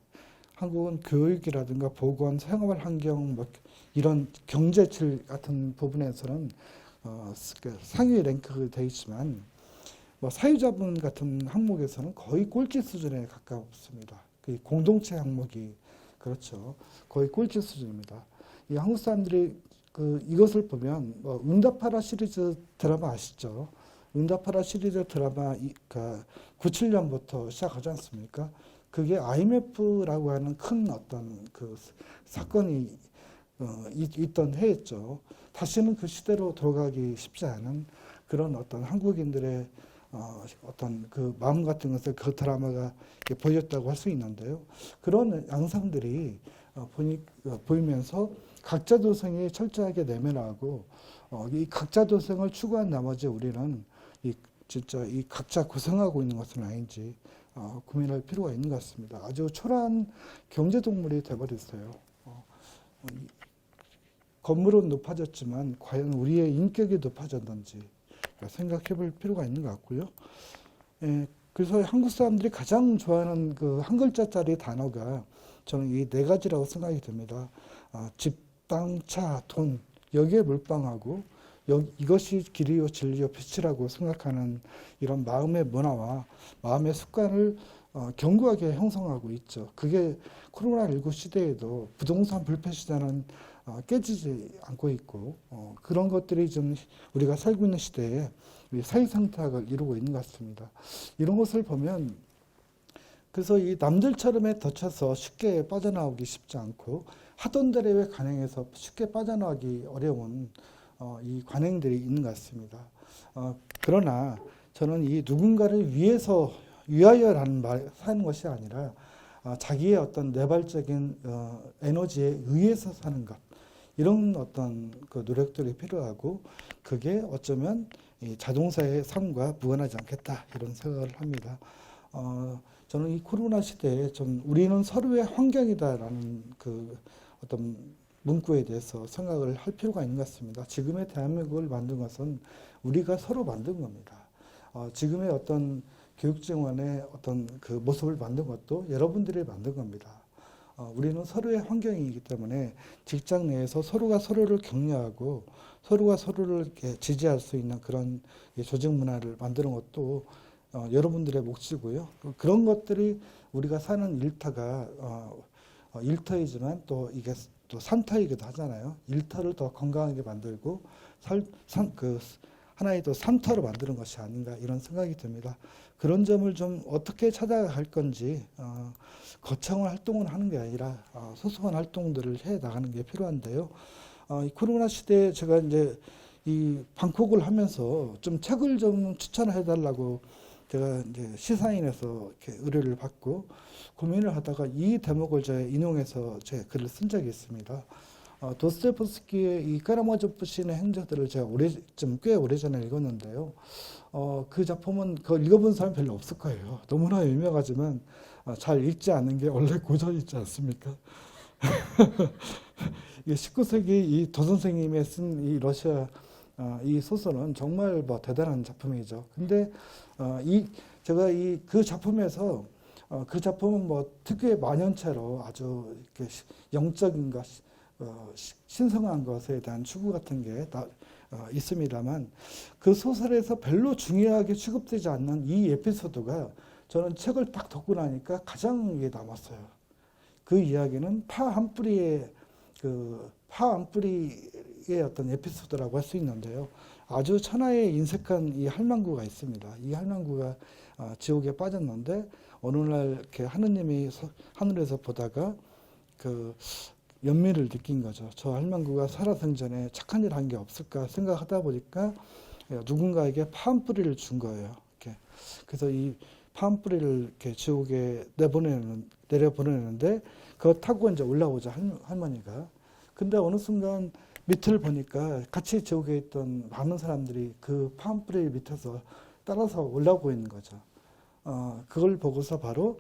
한국은 교육이라든가 보건, 생활 환경, 뭐 이런 경제질 같은 부분에서는 상위 랭크가 되어 있지만 뭐 사회자본 같은 항목에서는 거의 꼴찌 수준에 가깝습니다. 그 공동체 항목이 그렇죠. 거의 꼴찌 수준입니다. 이 한국 사람들이 이것을 보면 뭐 응답하라 시리즈 드라마 아시죠? 응답하라 시리즈 드라마 97년부터 시작하지 않습니까? 그게 IMF라고 하는 큰 어떤 그 사건이 있던 해였죠. 다시는 그 시대로 돌아가기 쉽지 않은 그런 어떤 한국인들의 어떤 그 마음 같은 것을 그 드라마가 보였다고 할 수 있는데요. 그런 양상들이 보이면서 각자 도생이 철저하게 내면하고 이 각자 도생을 추구한 나머지 우리는 진짜 이 각자 고생하고 있는 것은 아닌지 고민할 필요가 있는 것 같습니다. 아주 초라한 경제동물이 돼버렸어요. 건물은 높아졌지만 과연 우리의 인격이 높아졌는지 생각해 볼 필요가 있는 것 같고요. 예, 그래서 한국 사람들이 가장 좋아하는 그 한 글자짜리 단어가 저는 이 네 가지라고 생각이 듭니다. 집, 땅, 차, 돈 여기에 몰빵하고 이것이 길이요 진리요 빛이라고 생각하는 이런 마음의 문화와 마음의 습관을 견고하게 형성하고 있죠. 그게 코로나19 시대에도 부동산 불패 시장은 깨지지 않고 있고 그런 것들이 좀 우리가 살고 있는 시대에 사회생태학을 이루고 있는 것 같습니다. 이런 것을 보면 그래서 이 남들처럼에 덧쳐서 쉽게 빠져나오기 쉽지 않고 하던 대로의 관행에서 쉽게 빠져나오기 어려운 이 관행들이 있는 것 같습니다. 그러나 저는 이 누군가를 위하여라는 말 사는 것이 아니라 자기의 어떤 내발적인 에너지에 의해서 사는 것 이런 어떤 그 노력들이 필요하고 그게 어쩌면 이 자동사의 삶과 무관하지 않겠다 이런 생각을 합니다. 저는 이 코로나 시대에 좀 우리는 서로의 환경이다라는 그 어떤 문구에 대해서 생각을 할 필요가 있는 것 같습니다. 지금의 대한민국을 만든 것은 우리가 서로 만든 겁니다. 지금의 어떤 교육정원의 어떤 그 모습을 만든 것도 여러분들이 만든 겁니다. 우리는 서로의 환경이기 때문에 직장 내에서 서로가 서로를 격려하고 서로가 서로를 지지할 수 있는 그런 조직 문화를 만드는 것도 여러분들의 몫이고요. 그런 것들이 우리가 사는 일터가 일터이지만 또 이게 또 산터이기도 하잖아요. 일터를 더 건강하게 만들고 하나의 또 산터로 만드는 것이 아닌가 이런 생각이 듭니다. 그런 점을 좀 어떻게 찾아갈 건지 거창한 활동을 하는 게 아니라 소소한 활동들을 해 나가는 게 필요한데요. 이 코로나 시대에 제가 이제 이 방콕을 하면서 좀 책을 좀 추천해 달라고 제가 이제 시사인에서 이렇게 의뢰를 받고 고민을 하다가 이 대목을 제가 인용해서 제 글을 쓴 적이 있습니다. 도스토옙스키의 이 카라마조프 시인의 행적들을 제가 꽤 오래전에 읽었는데요. 그 작품은 그걸 읽어본 사람 별로 없을 거예요. 너무나 유명하지만 잘 읽지 않는 게 원래 고전이지 않습니까? 이 19세기 이 도선생님의 쓴 이 러시아 이 소설은 정말 뭐 대단한 작품이죠. 근데 제가 그 작품에서 그 작품은 뭐 특유의 만연체로 아주 이렇게 영적인 것, 신성한 것에 대한 추구 같은 게 있습니다만 그 소설에서 별로 중요하게 취급되지 않는 이 에피소드가 저는 책을 딱 덮고 나니까 가장 이게 남았어요. 그 이야기는 파 한 뿌리의 어떤 에피소드라고 할 수 있는데요. 아주 천하의 인색한 이 할망구가 있습니다. 이 할망구가 지옥에 빠졌는데 어느 날 이렇게 하느님이 하늘에서 보다가 그 연민을 느낀 거죠. 저 할망구가 살아생전에 착한 일 한 게 없을까 생각하다 보니까 누군가에게 파 한 뿌리를 준 거예요. 이렇게. 그래서 이 파 한 뿌리를 이렇게 지옥에 내려보내는데 그거 타고 이제 올라오자 할머니가. 근데 어느 순간 밑을 보니까 같이 지옥에 있던 많은 사람들이 그 파 한 뿌리 밑에서 따라서 올라오고 있는 거죠. 그걸 보고서 바로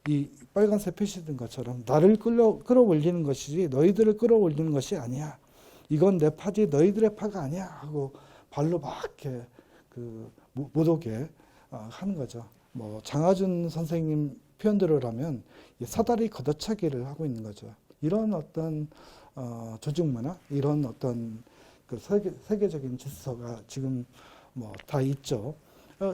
이 빨간색 표시된 것처럼 나를 끌어올리는 것이지 너희들을 끌어올리는 것이 아니야. 이건 내 파지 너희들의 파가 아니야 하고 발로 막 이렇게 못 오게 하는 거죠. 뭐 장하준 선생님 표현대로라면 사다리 걷어차기를 하고 있는 거죠. 이런 어떤 조직 문화, 이런 어떤 그 세계적인 질서가 지금 뭐 다 있죠.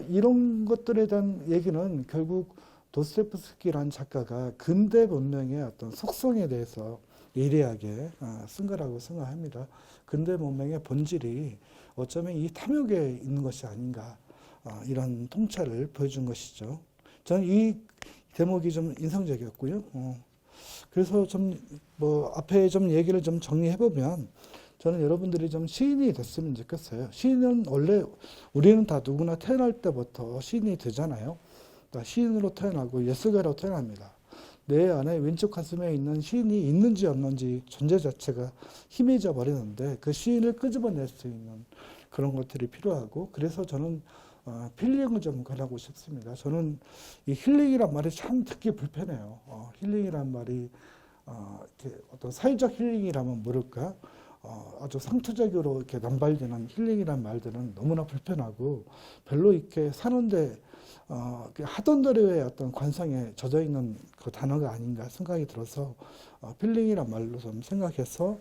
이런 것들에 대한 얘기는 결국 도스토옙스키라는 작가가 근대 문명의 어떤 속성에 대해서 예리하게 쓴 거라고 생각합니다. 근대 문명의 본질이 어쩌면 이 탐욕에 있는 것이 아닌가, 이런 통찰을 보여준 것이죠. 저는 이 대목이 좀 인상적이었고요. 그래서 앞에 좀 얘기를 좀 정리해보면 저는 여러분들이 좀 시인이 됐으면 좋겠어요. 시인은 원래 우리는 다 누구나 태어날 때부터 시인이 되잖아요. 그러니까 시인으로 태어나고 예술가로 태어납니다. 내 안에 왼쪽 가슴에 있는 시인이 있는지 없는지 존재 자체가 희미해져 버리는데 그 시인을 끄집어낼 수 있는 그런 것들이 필요하고 그래서 저는 힐링을 좀 권하고 싶습니다. 저는 이 힐링이란 말이 참 듣기 불편해요. 힐링이란 말이 이렇게 어떤 사회적 힐링이라면 모를까? 아주 상투적으로 이렇게 남발되는 힐링이란 말들은 너무나 불편하고 별로 이렇게 사는데 하던 대로의 어떤 관성에 젖어 있는 그 단어가 아닌가 생각이 들어서 힐링이란 말로 좀 생각해서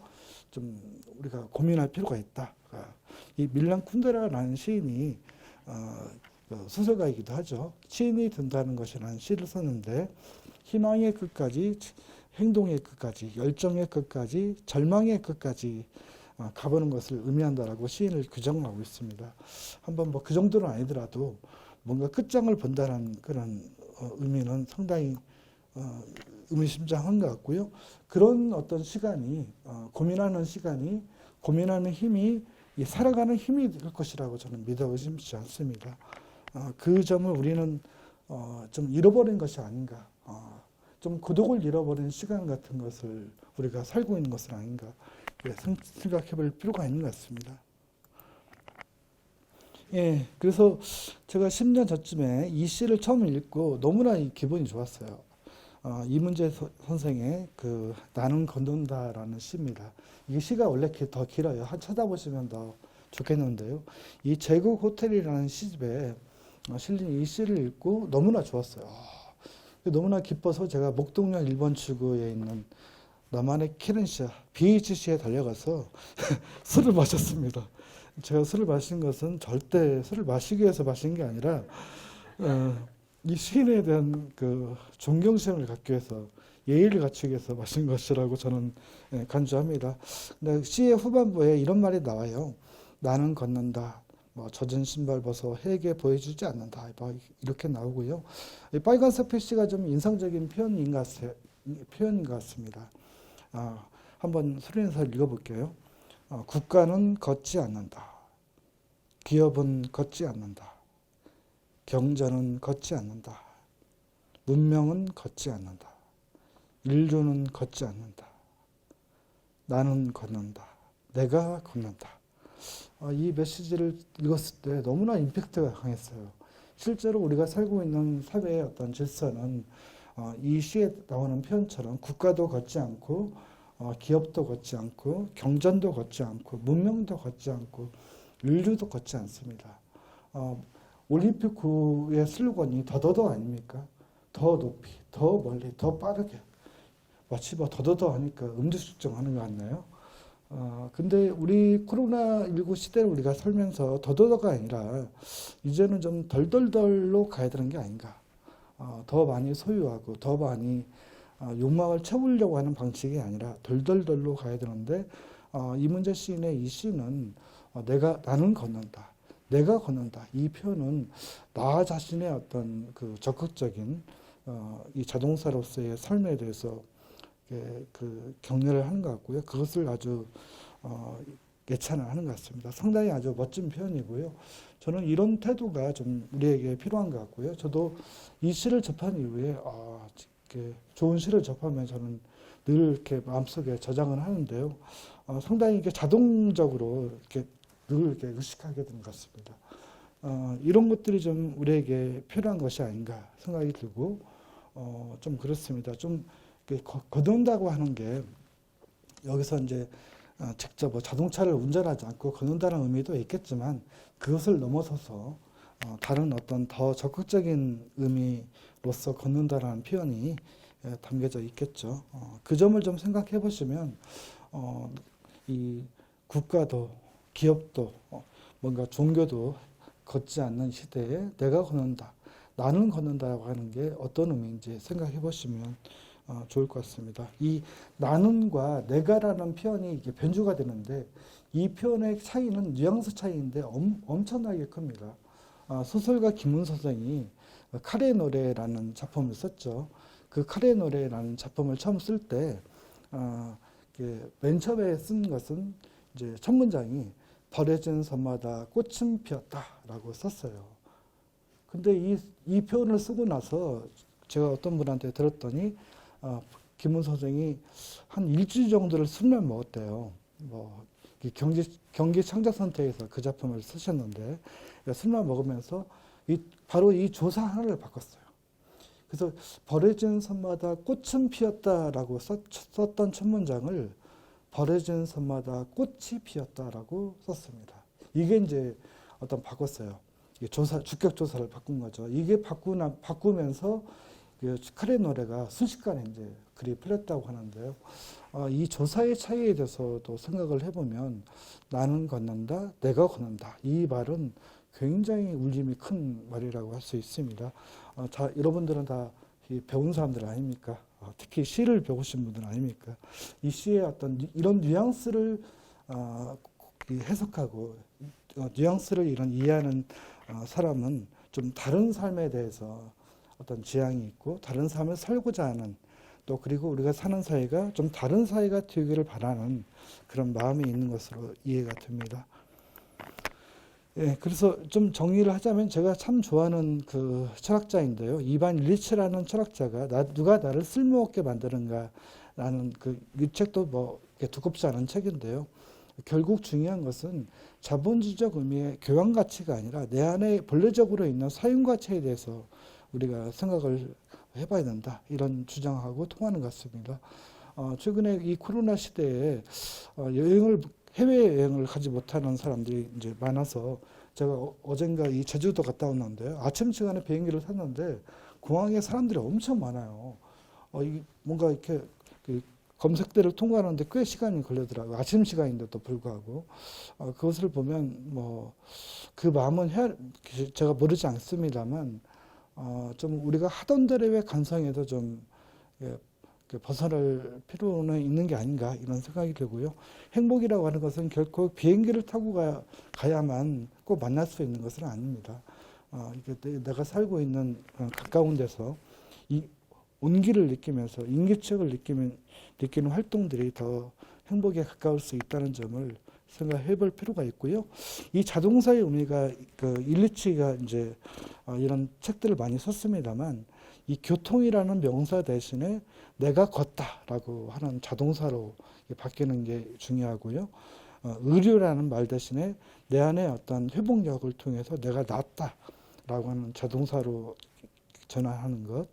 좀 우리가 고민할 필요가 있다. 이 밀란 쿤데라라는 시인이 소설가이기도 하죠. 시인이 된다는 것이라는 시를 썼는데 희망의 끝까지, 행동의 끝까지, 열정의 끝까지, 절망의 끝까지 가보는 것을 의미한다라고 시인을 규정하고 있습니다. 한번 뭐 그 정도는 아니더라도 뭔가 끝장을 본다는 그런 의미는 상당히 의미심장한 것 같고요. 그런 어떤 시간이 고민하는 시간이 고민하는 힘이 살아가는 힘이 될 것이라고 저는 믿어 의심치 않습니다. 그 점을 우리는 좀 잃어버린 것이 아닌가. 좀 고독을 잃어버린 시간 같은 것을 우리가 살고 있는 것은 아닌가 생각해 볼 필요가 있는 것 같습니다. 예, 그래서 제가 10년 전쯤에 이 시를 처음 읽고 너무나 기분이 좋았어요. 이문재 선생의 그 나는 걷는다라는 시입니다. 이 시가 원래 더 길어요. 찾아보시면 더 좋겠는데요. 이 제국 호텔이라는 시집에 실린 이 시를 읽고 너무나 좋았어요. 너무나 기뻐서 제가 목동역 1번 출구에 있는 나만의 키렌시아 BHC에 달려가서 술을 마셨습니다. 제가 술을 마신 것은 절대 술을 마시기 위해서 마신 게 아니라 이 시인에 대한 그 존경심을 갖기 위해서 예의를 갖추기 위해서 마신 것이라고 저는 간주합니다. 근데 시의 후반부에 이런 말이 나와요. 나는 걷는다. 뭐 젖은 신발 벗어 해에게 보여주지 않는다. 이렇게 나오고요. 이 빨간색 표시가 좀 인상적인 표현인 것 같습니다. 한번 소리내서 읽어볼게요. 국가는 걷지 않는다. 기업은 걷지 않는다. 경제는 걷지 않는다. 문명은 걷지 않는다. 인류는 걷지 않는다. 나는 걷는다. 내가 걷는다. 이 메시지를 읽었을 때 너무나 임팩트가 강했어요. 실제로 우리가 살고 있는 사회의 어떤 질서는 이 시에 나오는 표현처럼 국가도 걷지 않고 기업도 걷지 않고 경전도 걷지 않고 문명도 걷지 않고 인류도 걷지 않습니다. 올림픽 구의 슬로건이 더더더 아닙니까? 더 높이, 더 멀리, 더 빠르게. 마치 뭐 더더더 하니까 음주측정 하는 것 같나요? 근데 우리 코로나19 시대를 우리가 살면서 더더더가 아니라 이제는 좀 덜덜덜로 가야 되는 게 아닌가. 더 많이 소유하고 더 많이 욕망을 채우려고 하는 방식이 아니라 덜덜덜로 가야 되는데 이문재 시인의 이 시는 나는 걷는다. 내가 걷는다. 이 표현은 나 자신의 어떤 그 적극적인 이 자동차로서의 삶에 대해서 그 격려를 하는 것 같고요. 그것을 아주 예찬을 하는 것 같습니다. 상당히 아주 멋진 표현이고요. 저는 이런 태도가 좀 우리에게 필요한 것 같고요. 저도 이 시를 접한 이후에 이렇게 좋은 시를 접하면 저는 늘 이렇게 마음속에 저장을 하는데요. 상당히 이게 자동적으로 이렇게 늘 이렇게 의식하게 되는 것 같습니다. 이런 것들이 좀 우리에게 필요한 것이 아닌가 생각이 들고 좀 그렇습니다. 좀 걷는다고 하는 게 여기서 이제 직접 뭐 자동차를 운전하지 않고 걷는다는 의미도 있겠지만 그것을 넘어서서 다른 어떤 더 적극적인 의미로서 걷는다라는 표현이 담겨져 있겠죠. 그 점을 좀 생각해 보시면 이 국가도 기업도 뭔가 종교도 걷지 않는 시대에 내가 걷는다, 나는 걷는다라고 하는 게 어떤 의미인지 생각해 보시면 좋을 것 같습니다. 이 나는과 내가라는 표현이 이게 변주가 되는데 이 표현의 차이는 뉘앙스 차이인데 엄청나게 큽니다. 소설가 김훈서 선생이 칼의 노래라는 작품을 썼죠. 그 칼의 노래라는 작품을 처음 쓸 때 맨 처음에 쓴 것은 이제 첫 문장이 버려진 섬마다 꽃은 피었다라고 썼어요. 근데 이 표현을 쓰고 나서 제가 어떤 분한테 들었더니 김훈서 선생이 한 일주일 정도를 술만 먹었대요. 뭐 경기 창작선택에서 그 작품을 쓰셨는데 술만 먹으면서 바로 이 조사 하나를 바꿨어요. 그래서 버려진 섬마다 꽃은 피었다라고 썼던 첫 문장을 버려진 섬마다 꽃이 피었다라고 썼습니다. 이게 이제 바꿨어요. 이게 주격 조사를 바꾼 거죠. 이게 바꾸면서 칼의 노래가 순식간에 이제 글이 풀렸다고 하는데요. 이 조사의 차이에 대해서도 생각을 해보면 나는 걷는다, 내가 걷는다. 이 말은 굉장히 울림이 큰 말이라고 할 수 있습니다. 여러분들은 다 배운 사람들 아닙니까? 특히 시를 배우신 분들 아닙니까? 이 시의 어떤 이런 뉘앙스를 해석하고 뉘앙스를 이런 이해하는 사람은 좀 다른 삶에 대해서 어떤 지향이 있고 다른 삶을 살고자 하는 또 그리고 우리가 사는 사회가 좀 다른 사회가 되기를 바라는 그런 마음이 있는 것으로 이해가 됩니다. 예, 그래서 좀 정리를 하자면 제가 참 좋아하는 그 철학자인데요. 이반 일리치라는 철학자가 누가 나를 쓸모없게 만드는가라는 이 책도 뭐 두껍지 않은 책인데요. 결국 중요한 것은 자본주의적 의미의 교양 가치가 아니라 내 안에 본래적으로 있는 사용 가치에 대해서 우리가 생각을 해봐야 된다. 이런 주장하고 통하는 것 같습니다. 최근에 이 코로나 시대에 해외여행을 가지 못하는 사람들이 이제 많아서 제가 어젠가 이 제주도 갔다 왔는데요. 아침 시간에 비행기를 탔는데 공항에 사람들이 엄청 많아요. 뭔가 이렇게 검색대를 통과하는데 꽤 시간이 걸리더라고요. 아침 시간인데도 불구하고. 그것을 보면 뭐 그 마음은 제가 모르지 않습니다만 좀 우리가 하던 대로의 감성에도 좀 벗어날 필요는 있는 게 아닌가 이런 생각이 들고요. 행복이라고 하는 것은 결코 비행기를 타고 가야만 꼭 만날 수 있는 것은 아닙니다. 내가 살고 있는 가까운 데서 이 온기를 느끼면서 인기척을 느끼는 활동들이 더 행복에 가까울 수 있다는 점을 생각해 볼 필요가 있고요. 이 자동사의 의미가 그 일리치가 이제 이런 책들을 많이 썼습니다만 이 교통이라는 명사 대신에 내가 걷다라고 하는 자동사로 바뀌는 게 중요하고요. 의료라는 말 대신에 내 안에 어떤 회복력을 통해서 내가 낫다라고 하는 자동사로 전환하는 것.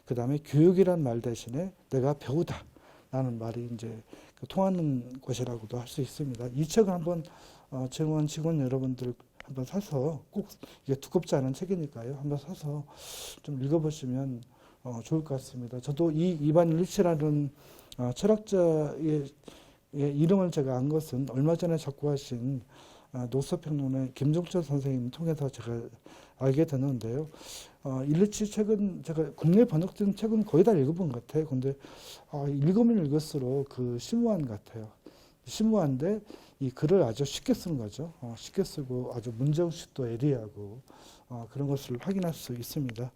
그 다음에 교육이란 말 대신에 내가 배우다라는 말이 이제 통하는 것이라고도 할 수 있습니다. 이 책을 한번 직원 여러분들 한번 사서 꼭 이게 두껍지 않은 책이니까요. 한번 사서 좀 읽어보시면 좋을 것 같습니다. 저도 이 이반 일치라는 철학자의 이름을 제가 안 것은 얼마 전에 작고하신 노서평론의 김종철 선생님 통해서 제가 알게 됐는데요. 일리치 책은 제가 국내 번역된 책은 거의 다 읽어본 것 같아요. 근데 읽으면 읽을수록 그 심오한 것 같아요. 심오한데 이 글을 아주 쉽게 쓰는 거죠. 쉽게 쓰고 아주 문제의식도 예리하고 그런 것을 확인할 수 있습니다.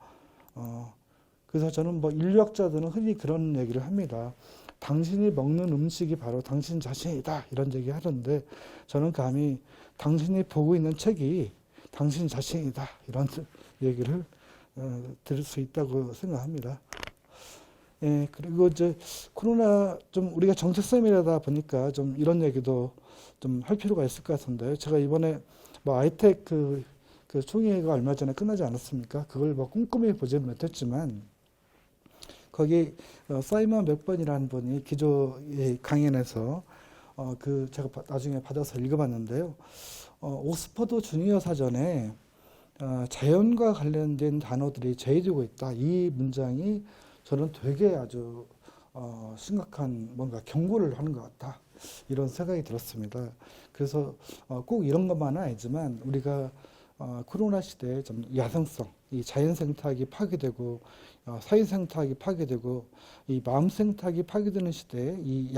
그래서 저는 뭐 인류학자들은 흔히 그런 얘기를 합니다. 당신이 먹는 음식이 바로 당신 자신이다 이런 얘기 하는데 저는 감히 당신이 보고 있는 책이 당신 자신이다 이런 얘기를 들을 수 있다고 생각합니다. 예, 그리고 이제 코로나 좀 우리가 정체성이라다 보니까 좀 이런 얘기도 좀 할 필요가 있을 것 같은데 제가 이번에 뭐 아이텍 그 총회가 얼마 전에 끝나지 않았습니까? 그걸 뭐 꼼꼼히 보지 못했지만 거기 사이먼 맥번이라는 분이 기조의 강연에서 그 제가 나중에 받아서 읽어봤는데요. 옥스퍼드 주니어 사전에 자연과 관련된 단어들이 제외되고 있다. 이 문장이 저는 되게 아주 심각한 뭔가 경고를 하는 것 같다. 이런 생각이 들었습니다. 그래서 꼭 이런 것만은 아니지만 우리가 코로나 시대에 좀 야성성, 이 자연 생態이 파괴되고 사회 생態이 파괴되고 이 마음 생態이 파괴되는 시대에 이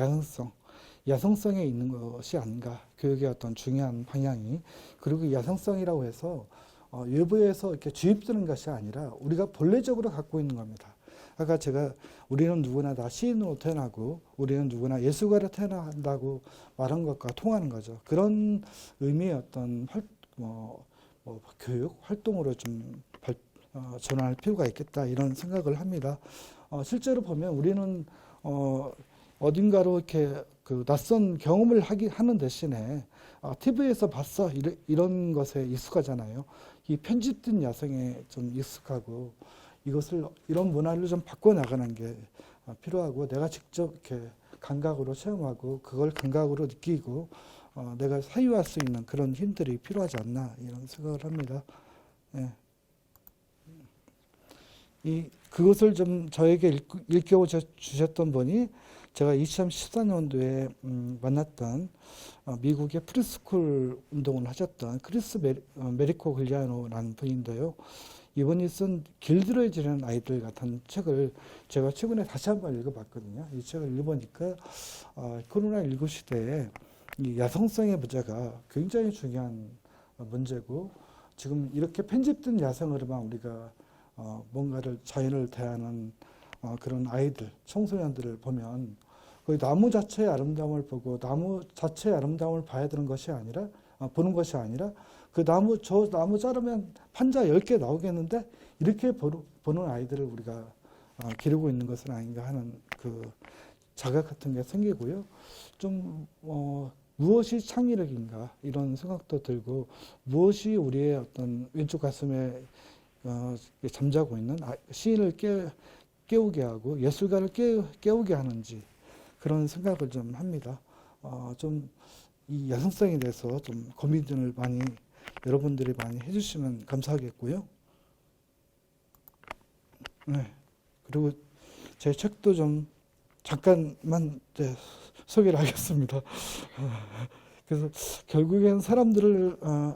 야성성에 있는 것이 아닌가. 교육의 어떤 중요한 방향이. 그리고 이 야성성이라고 해서 외부에서 이렇게 주입되는 것이 아니라 우리가 본래적으로 갖고 있는 겁니다. 아까 제가 우리는 누구나 다 시인으로 태어나고 우리는 누구나 예술가로 태어난다고 말한 것과 통하는 거죠. 그런 의미의 어떤 교육 활동으로 좀 전환할 필요가 있겠다 이런 생각을 합니다. 실제로 보면 우리는 어딘가로 이렇게 그 낯선 경험을 하는 대신에 TV에서 봤어 이런 것에 익숙하잖아요. 이 편집된 야성에 좀 익숙하고 이런 문화를 좀 바꿔 나가는 게 필요하고 내가 직접 이렇게 감각으로 체험하고 그걸 감각으로 느끼고 내가 사유할 수 있는 그런 힘들이 필요하지 않나 이런 생각을 합니다. 예. 그것을 좀 저에게 일깨워 주셨던 분이 제가 2014년도에 만났던 미국의 프리스쿨 운동을 하셨던 크리스 메리코 글리아노라는 분인데요. 이분이 쓴 길들여지는 아이들 같은 책을 제가 최근에 다시 한번 읽어봤거든요. 이 책을 읽어보니까 코로나19 시대에 이 야성성의 문제가 굉장히 중요한 문제고 지금 이렇게 편집된 야성으로만 우리가 뭔가를 자연을 대하는 그런 아이들, 청소년들을 보면 거의 나무 자체의 아름다움을 보고 나무 자체의 아름다움을 봐야 되는 것이 아니라 보는 것이 아니라 저 나무 자르면 판자 10개 나오겠는데 이렇게 보는 아이들을 우리가 기르고 있는 것은 아닌가 하는 그 자각 같은 게 생기고요. 좀 무엇이 창의력인가 이런 생각도 들고 무엇이 우리의 어떤 왼쪽 가슴에 잠자고 있는 시인을 깨우게 하고 예술가를 깨우게 하는지 그런 생각을 좀 합니다. 좀 이 야성성에 대해서 좀 고민을 여러분들이 많이 해주시면 감사하겠고요. 네. 그리고 제 책도 좀 잠깐만 소개를 하겠습니다. 그래서 결국엔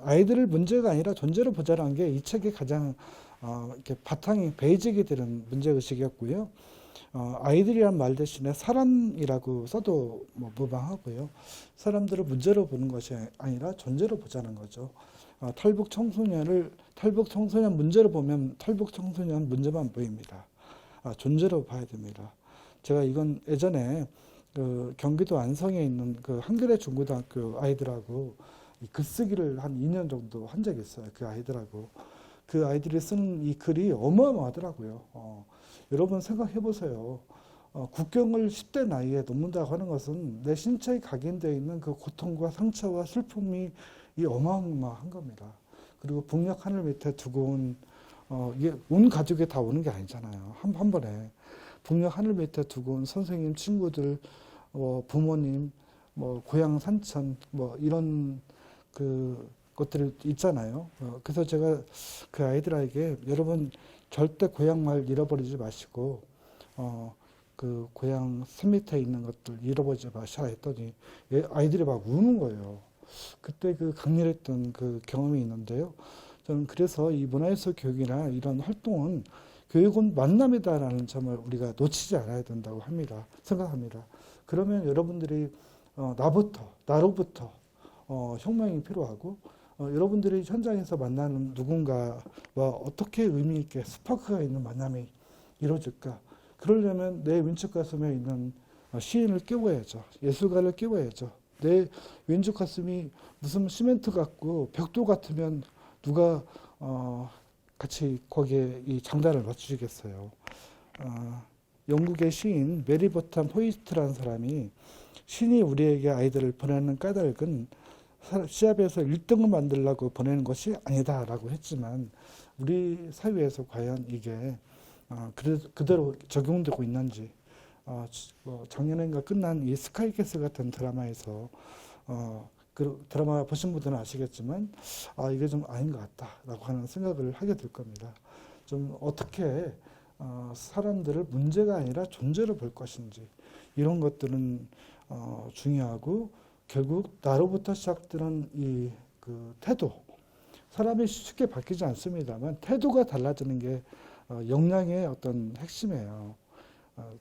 아이들을 문제가 아니라 존재로 보자라는 게 이 책의 가장 이렇게 바탕이 베이직이 되는 문제의식이었고요. 아이들이란 말 대신에 사람이라고 써도 무방하고요. 사람들을 문제로 보는 것이 아니라 존재로 보자는 거죠. 탈북 청소년 문제로 보면 탈북 청소년 문제만 보입니다. 존재로 봐야 됩니다. 제가 이건 예전에 그 경기도 안성에 있는 그 한겨레 중고등학교 아이들하고 이 글쓰기를 한 2년 정도 한 적이 있어요. 그 아이들하고. 그 아이들이 쓰는 이 글이 어마어마하더라고요. 여러분 생각해 보세요. 국경을 10대 나이에 넘는다고 하는 것은 내 신체에 각인되어 있는 그 고통과 상처와 슬픔이 이 어마어마한 겁니다. 그리고 북녘 하늘 밑에 두고 이게 온 가족이 다 오는 게 아니잖아요. 한 번에. 북녘 하늘 밑에 두고 온 선생님, 친구들, 부모님, 고향 산천, 이런 그 것들이 있잖아요. 그래서 제가 그 아이들에게 여러분 절대 고향 말 잃어버리지 마시고, 그 고향 산 밑에 있는 것들 잃어버리지 마시라 했더니 아이들이 막 우는 거예요. 그때 그 강렬했던 그 경험이 있는데요. 저는 그래서 이 문화예술 교육이나 이런 활동은 교육은 만남이다라는 점을 우리가 놓치지 않아야 된다고 생각합니다. 그러면 여러분들이 나로부터 혁명이 필요하고 여러분들이 현장에서 만나는 누군가와 어떻게 의미 있게 스파크가 있는 만남이 이루어질까? 그러려면 내 왼쪽 가슴에 있는 시인을 끼워야죠. 예술가를 끼워야죠. 내 왼쪽 가슴이 무슨 시멘트 같고 벽돌 같으면 누가 같이 거기에 이 장단을 맞추시겠어요. 영국의 시인 메리 버탐 호이스트라는 사람이 신이 우리에게 아이들을 보내는 까닭은 시합에서 1등을 만들려고 보내는 것이 아니다라고 했지만 우리 사회에서 과연 이게 그대로 적용되고 있는지 작년인가 끝난 이 스카이캐슬 같은 드라마에서 그 드라마 보신 분들은 아시겠지만 이게 좀 아닌 것 같다라고 하는 생각을 하게 될 겁니다. 좀 어떻게 사람들을 문제가 아니라 존재로 볼 것인지 이런 것들은 중요하고 결국 나로부터 시작되는 이 그 태도 사람이 쉽게 바뀌지 않습니다만 태도가 달라지는 게 역량의 어떤 핵심이에요.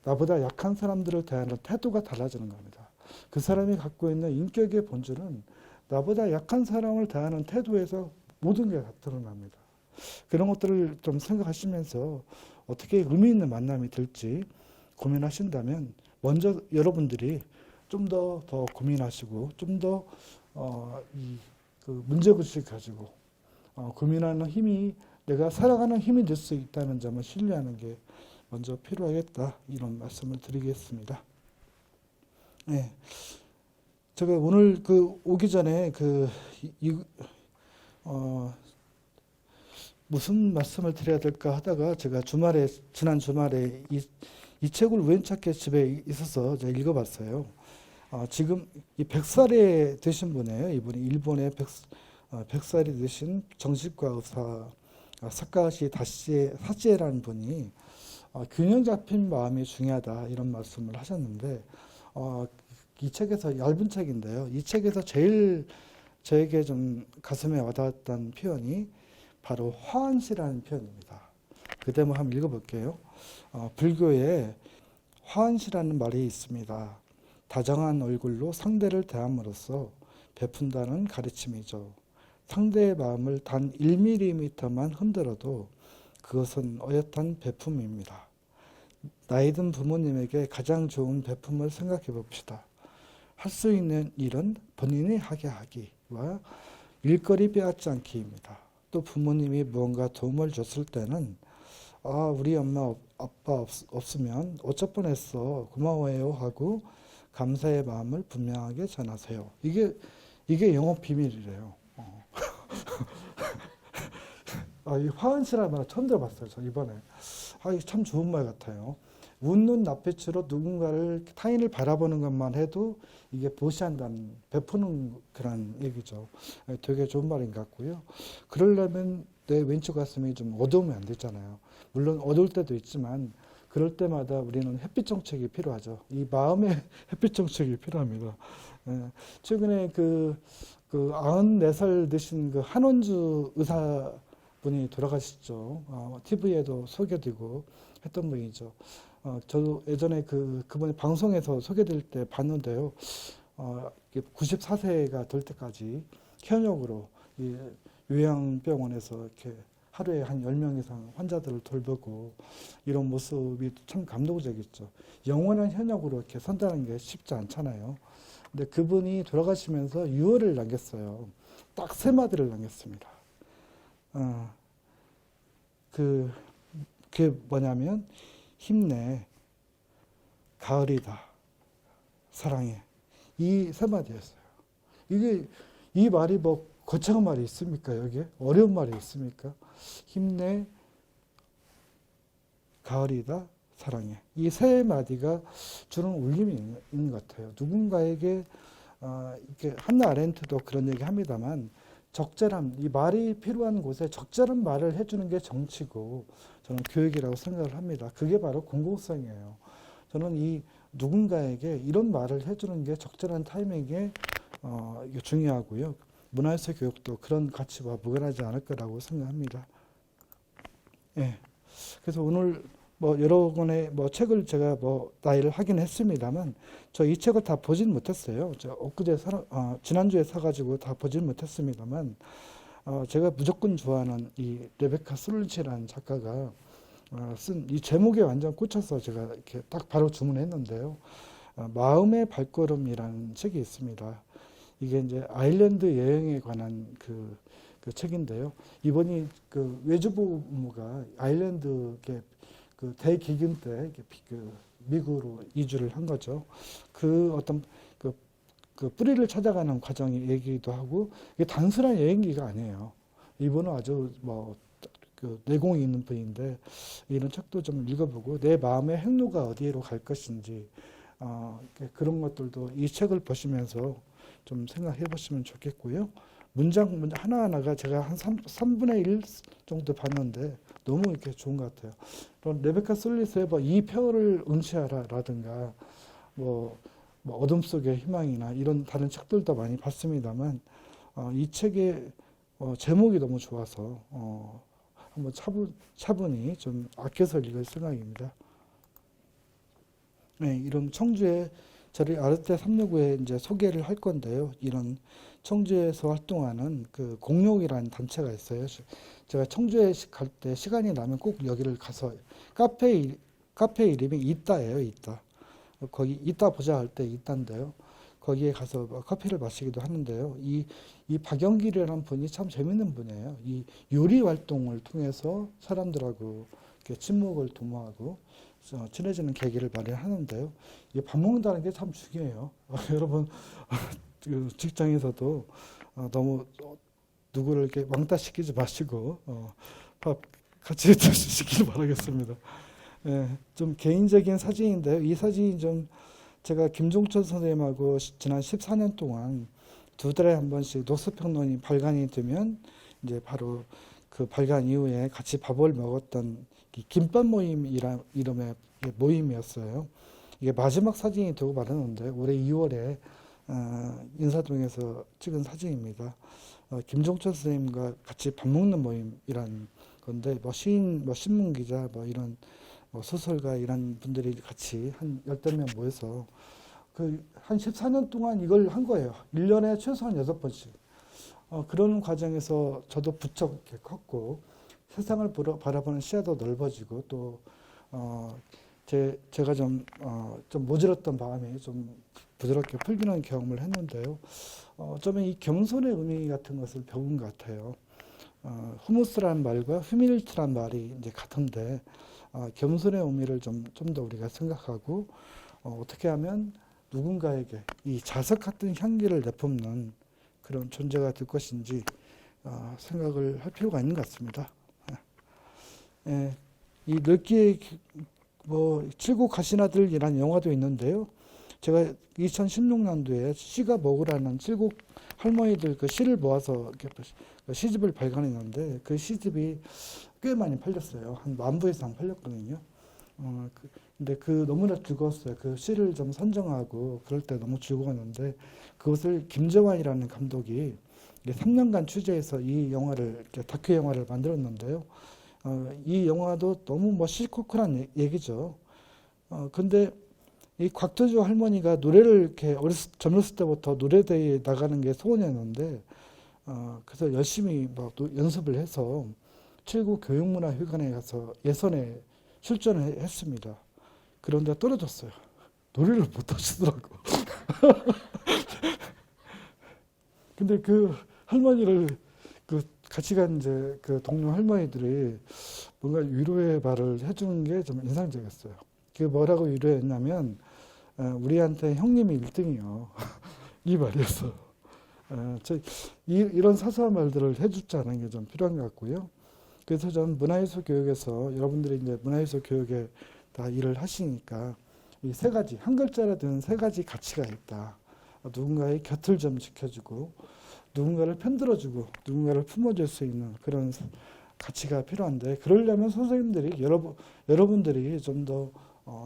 나보다 약한 사람들을 대하는 태도가 달라지는 겁니다. 그 사람이 갖고 있는 인격의 본질은 나보다 약한 사람을 대하는 태도에서 모든 게 드러납니다. 그런 것들을 좀 생각하시면서 어떻게 의미 있는 만남이 될지 고민하신다면 먼저 여러분들이 좀 더 고민하시고 좀 더 그 문제의식을 가지고 고민하는 힘이 내가 살아가는 힘이 될 수 있다는 점을 신뢰하는 게 먼저 필요하겠다 이런 말씀을 드리겠습니다. 네. 제가 오늘 오기 전에 무슨 말씀을 드려야 될까 하다가 제가 지난 주말에 이 책을 우연찮게 집에 있어서 제가 읽어봤어요. 지금 이 100살이 되신 분이에요. 이분이 일본의 100살이 되신 정신과 의사 사카시 사치에라는 분이 균형 잡힌 마음이 중요하다 이런 말씀을 하셨는데 이 책에서 얇은 책인데요. 이 책에서 제일 저에게 좀 가슴에 와닿았던 표현이 바로 화한시라는 표현입니다. 그 대목 한번 읽어볼게요. 불교에 화한시라는 말이 있습니다. 다정한 얼굴로 상대를 대함으로써 베푼다는 가르침이죠. 상대의 마음을 단 1mm만 흔들어도 그것은 어엿한 베품입니다. 나이 든 부모님에게 가장 좋은 베품을 생각해 봅시다. 할 수 있는 일은 본인이 하게 하기와 일거리 빼앗지 않기입니다. 또 부모님이 무언가 도움을 줬을 때는 우리 엄마 아빠 없으면 어쩔 뻔했어 고마워요 하고 감사의 마음을 분명하게 전하세요. 이게 영업 비밀이래요. 이 화은씨라는 말 처음 들어봤어요. 저 이번에. 이게 참 좋은 말 같아요. 웃는 낯빛으로 누군가를 타인을 바라보는 것만 해도 이게 보시한다는 베푸는 그런 얘기죠. 되게 좋은 말인 것 같고요. 그러려면 내 왼쪽 가슴이 좀 어두우면 안 되잖아요. 물론 어두울 때도 있지만 그럴 때마다 우리는 햇빛 정책이 필요하죠. 이 마음의 햇빛 정책이 필요합니다. 최근에 94살 되신 그 한원주 의사분이 돌아가셨죠. TV에도 소개되고 했던 분이죠. 저도 예전에 그분이 방송에서 소개될 때 봤는데요. 94세가 될 때까지 현역으로 이 요양병원에서 이렇게 하루에 한 10명 이상 환자들을 돌보고 이런 모습이 참 감동적이죠. 영원한 현역으로 이렇게 선다는 게 쉽지 않잖아요. 근데 그분이 돌아가시면서 유언을 남겼어요. 딱 3마디를 남겼습니다. 그게 뭐냐면 힘내, 가을이다, 사랑해. 이 3마디였어요. 이 말이 뭐 거창한 말이 있습니까? 여기에 어려운 말이 있습니까? 힘내, 가을이다, 사랑해. 이 3마디가 주는 울림이 있는 것 같아요. 누군가에게 이렇게 한나 아렌트도 그런 얘기 합니다만 적절한 이 말이 필요한 곳에 적절한 말을 해주는 게 정치고 저는 교육이라고 생각을 합니다. 그게 바로 공공성이에요. 저는 이 누군가에게 이런 말을 해주는 게 적절한 타이밍에 이게 중요하고요. 문화예술 교육도 그런 가치와 무관하지 않을 거라고 생각합니다. 예. 그래서 오늘 뭐 여러 권의 뭐 책을 제가 뭐 나열을 하긴 했습니다만 저 이 책을 다 보진 못했어요. 저 엊그제 지난주에 사가지고 다 보진 못했습니다만 제가 무조건 좋아하는 이 레베카 솔리치라는 작가가 쓴 이 제목에 완전 꽂혀서 제가 이렇게 딱 바로 주문했는데요. 마음의 발걸음이라는 책이 있습니다. 이게 이제 아일랜드 여행에 관한 그 책인데요. 이번이 그 외주부모가 아일랜드 그 대기근 때 그 미국으로 이주를 한 거죠. 그 어떤 그 뿌리를 찾아가는 과정의 얘기도 하고 이게 단순한 여행기가 아니에요. 이분은 아주 뭐 그 내공이 있는 분인데 이런 책도 좀 읽어보고 내 마음의 행로가 어디로 갈 것인지 그런 것들도 이 책을 보시면서 좀 생각해 보시면 좋겠고요. 문장 하나하나가 제가 한 3분의 1 정도 봤는데 너무 이렇게 좋은 것 같아요. 레베카 솔리스의 뭐 이 표를 응시하라라든가 뭐 어둠 속의 희망이나 이런 다른 책들도 많이 봤습니다만 이 책의 제목이 너무 좋아서 한번 차분히 좀 아껴서 읽을 생각입니다. 네, 이런 청주에 저희 아르테 369에 이제 소개를 할 건데요. 이런 청주에서 활동하는 그 공룡이라는 단체가 있어요. 제가 청주에 갈 때 시간이 나면 꼭 여기를 가서 카페 이름이 이따예요. 이따. 거기 이따 보자 할 때 이따인데요. 거기에 가서 커피를 마시기도 하는데요. 이 박영길이라는 분이 참 재밌는 분이에요. 이 요리 활동을 통해서 사람들하고 이렇게 친목을 도모하고 친해지는 계기를 마련하는데요. 이게 밥 먹는다는 게 참 중요해요. 여러분 직장에서도 너무 누구를 이렇게 왕따 시키지 마시고 밥 같이 드시길 바라겠습니다. 예, 좀 개인적인 사진인데요. 이 사진이 좀 제가 김종철 선생님하고 지난 14년 동안 2달에 한 번씩 녹수평론이 발간이 되면 이제 바로 그 발간 이후에 같이 밥을 먹었던 김밥 모임 이름의 모임이었어요. 이게 마지막 사진이 되고 말았는데 올해 2월에 인사동에서 찍은 사진입니다. 김종철 선생님과 같이 밥 먹는 모임이란 건데 뭐 시인, 뭐 신문 기자, 뭐 이런 뭐 소설가 이런 분들이 같이 한 10명 모여서 한 14년 동안 이걸 한 거예요. 1년에 최소한 6번씩. 그런 과정에서 저도 부쩍 이렇게 컸고 세상을 바라보는 시야도 넓어지고 또 제가 좀 모질었던 마음이 좀 부드럽게 풀리는 경험을 했는데요. 좀 이 겸손의 의미 같은 것을 배운 것 같아요. 후무스라는 말과 휴밀리티라는 말이 이제 같은데 겸손의 의미를 좀 더 우리가 생각하고 어떻게 하면 누군가에게 이 자석 같은 향기를 내뿜는 그런 존재가 될 것인지 생각을 할 필요가 있는 것 같습니다. 예, 이 늙기의 뭐 칠곡 가시나들이라는 영화도 있는데요. 제가 2016년도에 시가 먹으라는 칠곡 할머니들 그 시를 모아서 시집을 발간했는데 그 시집이 꽤 많이 팔렸어요. 한 10,000부 이상 팔렸거든요. 근데 너무나 즐거웠어요. 그 시를 좀 선정하고 그럴 때 너무 즐거웠는데 그것을 김재환이라는 감독이 3년간 취재해서 이 영화를 다큐 영화를 만들었는데요. 이 영화도 너무 뭐 시코크한 얘기죠. 근데 이 곽도주 할머니가 노래를 이렇게 젊었을 때부터 노래대회에 나가는 게 소원이었는데 그래서 열심히 막 연습을 해서 7구 교육문화회관에 가서 예선에 출전을 했습니다. 그런데 떨어졌어요. 노래를 못 하시더라고. 근데 그 할머니를 그 같이 간 이제 그 동료 할머니들이 뭔가 위로의 말을 해주는 게 좀 인상적이었어요. 그게 뭐라고 위로했냐면 우리한테 형님이 1등이요. 이 말이었어요. 이런 사소한 말들을 해줄 줄 아는 게 좀 필요한 것 같고요. 그래서 전 문화예술 교육에서 여러분들이 이제 문화예술 교육에 다 일을 하시니까 이 세 가지, 한 글자로 든 세 가지 가치가 있다. 누군가의 곁을 좀 지켜주고, 누군가를 편들어주고, 누군가를 품어줄 수 있는 그런 가치가 필요한데, 그러려면 선생님들이, 여러분들이 좀 더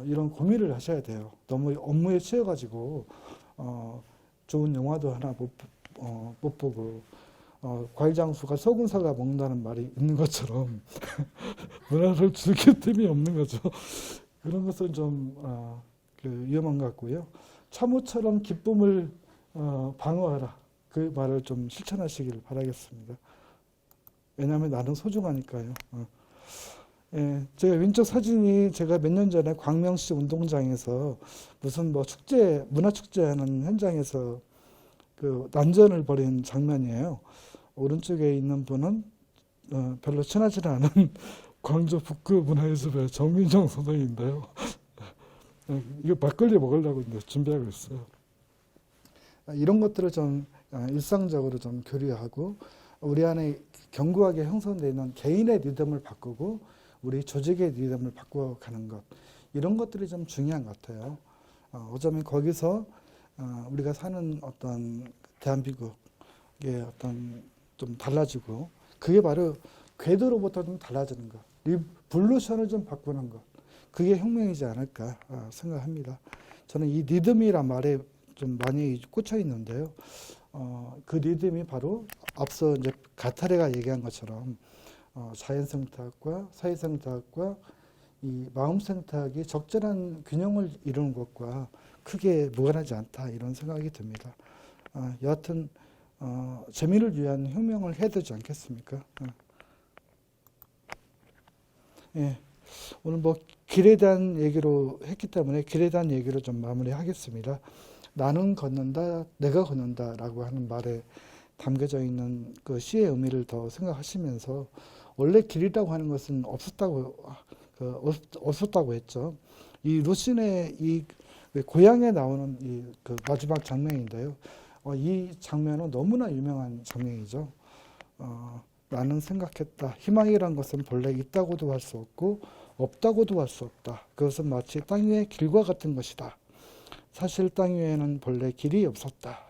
이런 고민을 하셔야 돼요. 너무 업무에 치여가지고, 좋은 영화도 하나 못 보고, 과일장수가 썩은 사과 먹는다는 말이 있는 것처럼, 문화를 즐길 틈이 없는 거죠. 그런 것은 좀 위험한 것 같고요. 참호처럼 기쁨을 방어하라. 그 말을 좀 실천하시길 바라겠습니다. 왜냐하면 나는 소중하니까요. 예, 제가 왼쪽 사진이 제가 몇 년 전에 광명시 운동장에서 무슨 뭐 축제, 문화축제하는 현장에서 그 난전을 벌인 장면이에요. 오른쪽에 있는 분은 별로 친하지 않은 광주 북구 문화예술의 정민정 선생인데요. 이거 막걸리 먹으려고 이제 준비하고 있어요. 이런 것들을 좀 일상적으로 좀 교류하고 우리 안에 견고하게 형성되어 있는 개인의 리듬을 바꾸고 우리 조직의 리듬을 바꿔가는 것, 이런 것들이 좀 중요한 것 같아요. 어쩌면 거기서 우리가 사는 어떤 대한민국의 어떤 좀 달라지고, 그게 바로 궤도로부터 좀 달라지는 것, 리볼루션을 좀 바꾸는 것, 그게 혁명이지 않을까 생각합니다. 저는 이 리듬이란 말에 좀 많이 꽂혀 있는데요. 그 리듬이 바로 앞서 이제 가타레가 얘기한 것처럼 자연생태학과 사회생태학과 이 마음생태학이 적절한 균형을 이루는 것과 크게 무관하지 않다, 이런 생각이 듭니다. 여하튼 재미를 위한 혁명을 해야 되지 않겠습니까? 예, 오늘 뭐 길에 대한 얘기로 했기 때문에 길에 대한 얘기로 좀 마무리하겠습니다. 나는 걷는다, 내가 걷는다라고 하는 말에 담겨져 있는 그 시의 의미를 더 생각하시면서, 원래 길이라고 하는 것은 없었다고 했죠. 이 루신의 이 고향에 나오는 이 그 마지막 장면인데요. 이 장면은 너무나 유명한 장면이죠. 나는 생각했다. 희망이란 것은 본래 있다고도 할 수 없고 없다고도 할 수 없다. 그것은 마치 땅 위의 길과 같은 것이다. 사실 땅 위에는 본래 길이 없었다.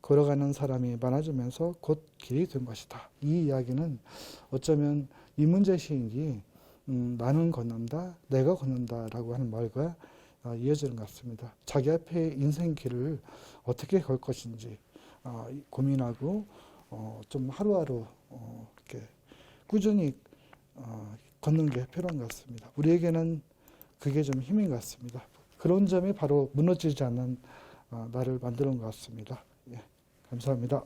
걸어가는 사람이 많아지면서 곧 길이 된 것이다. 이 이야기는 어쩌면 이문재 시인이 나는 걷는다, 내가 걷는다라고 하는 말과 이어지는 것 같습니다. 자기 앞에 인생 길을 어떻게 걸 것인지 고민하고 좀 하루하루 이렇게 꾸준히 걷는 게 필요한 것 같습니다. 우리에게는 그게 좀 힘인 것 같습니다. 그런 점이 바로 무너지지 않는 나를 만드는 것 같습니다. 예, 감사합니다.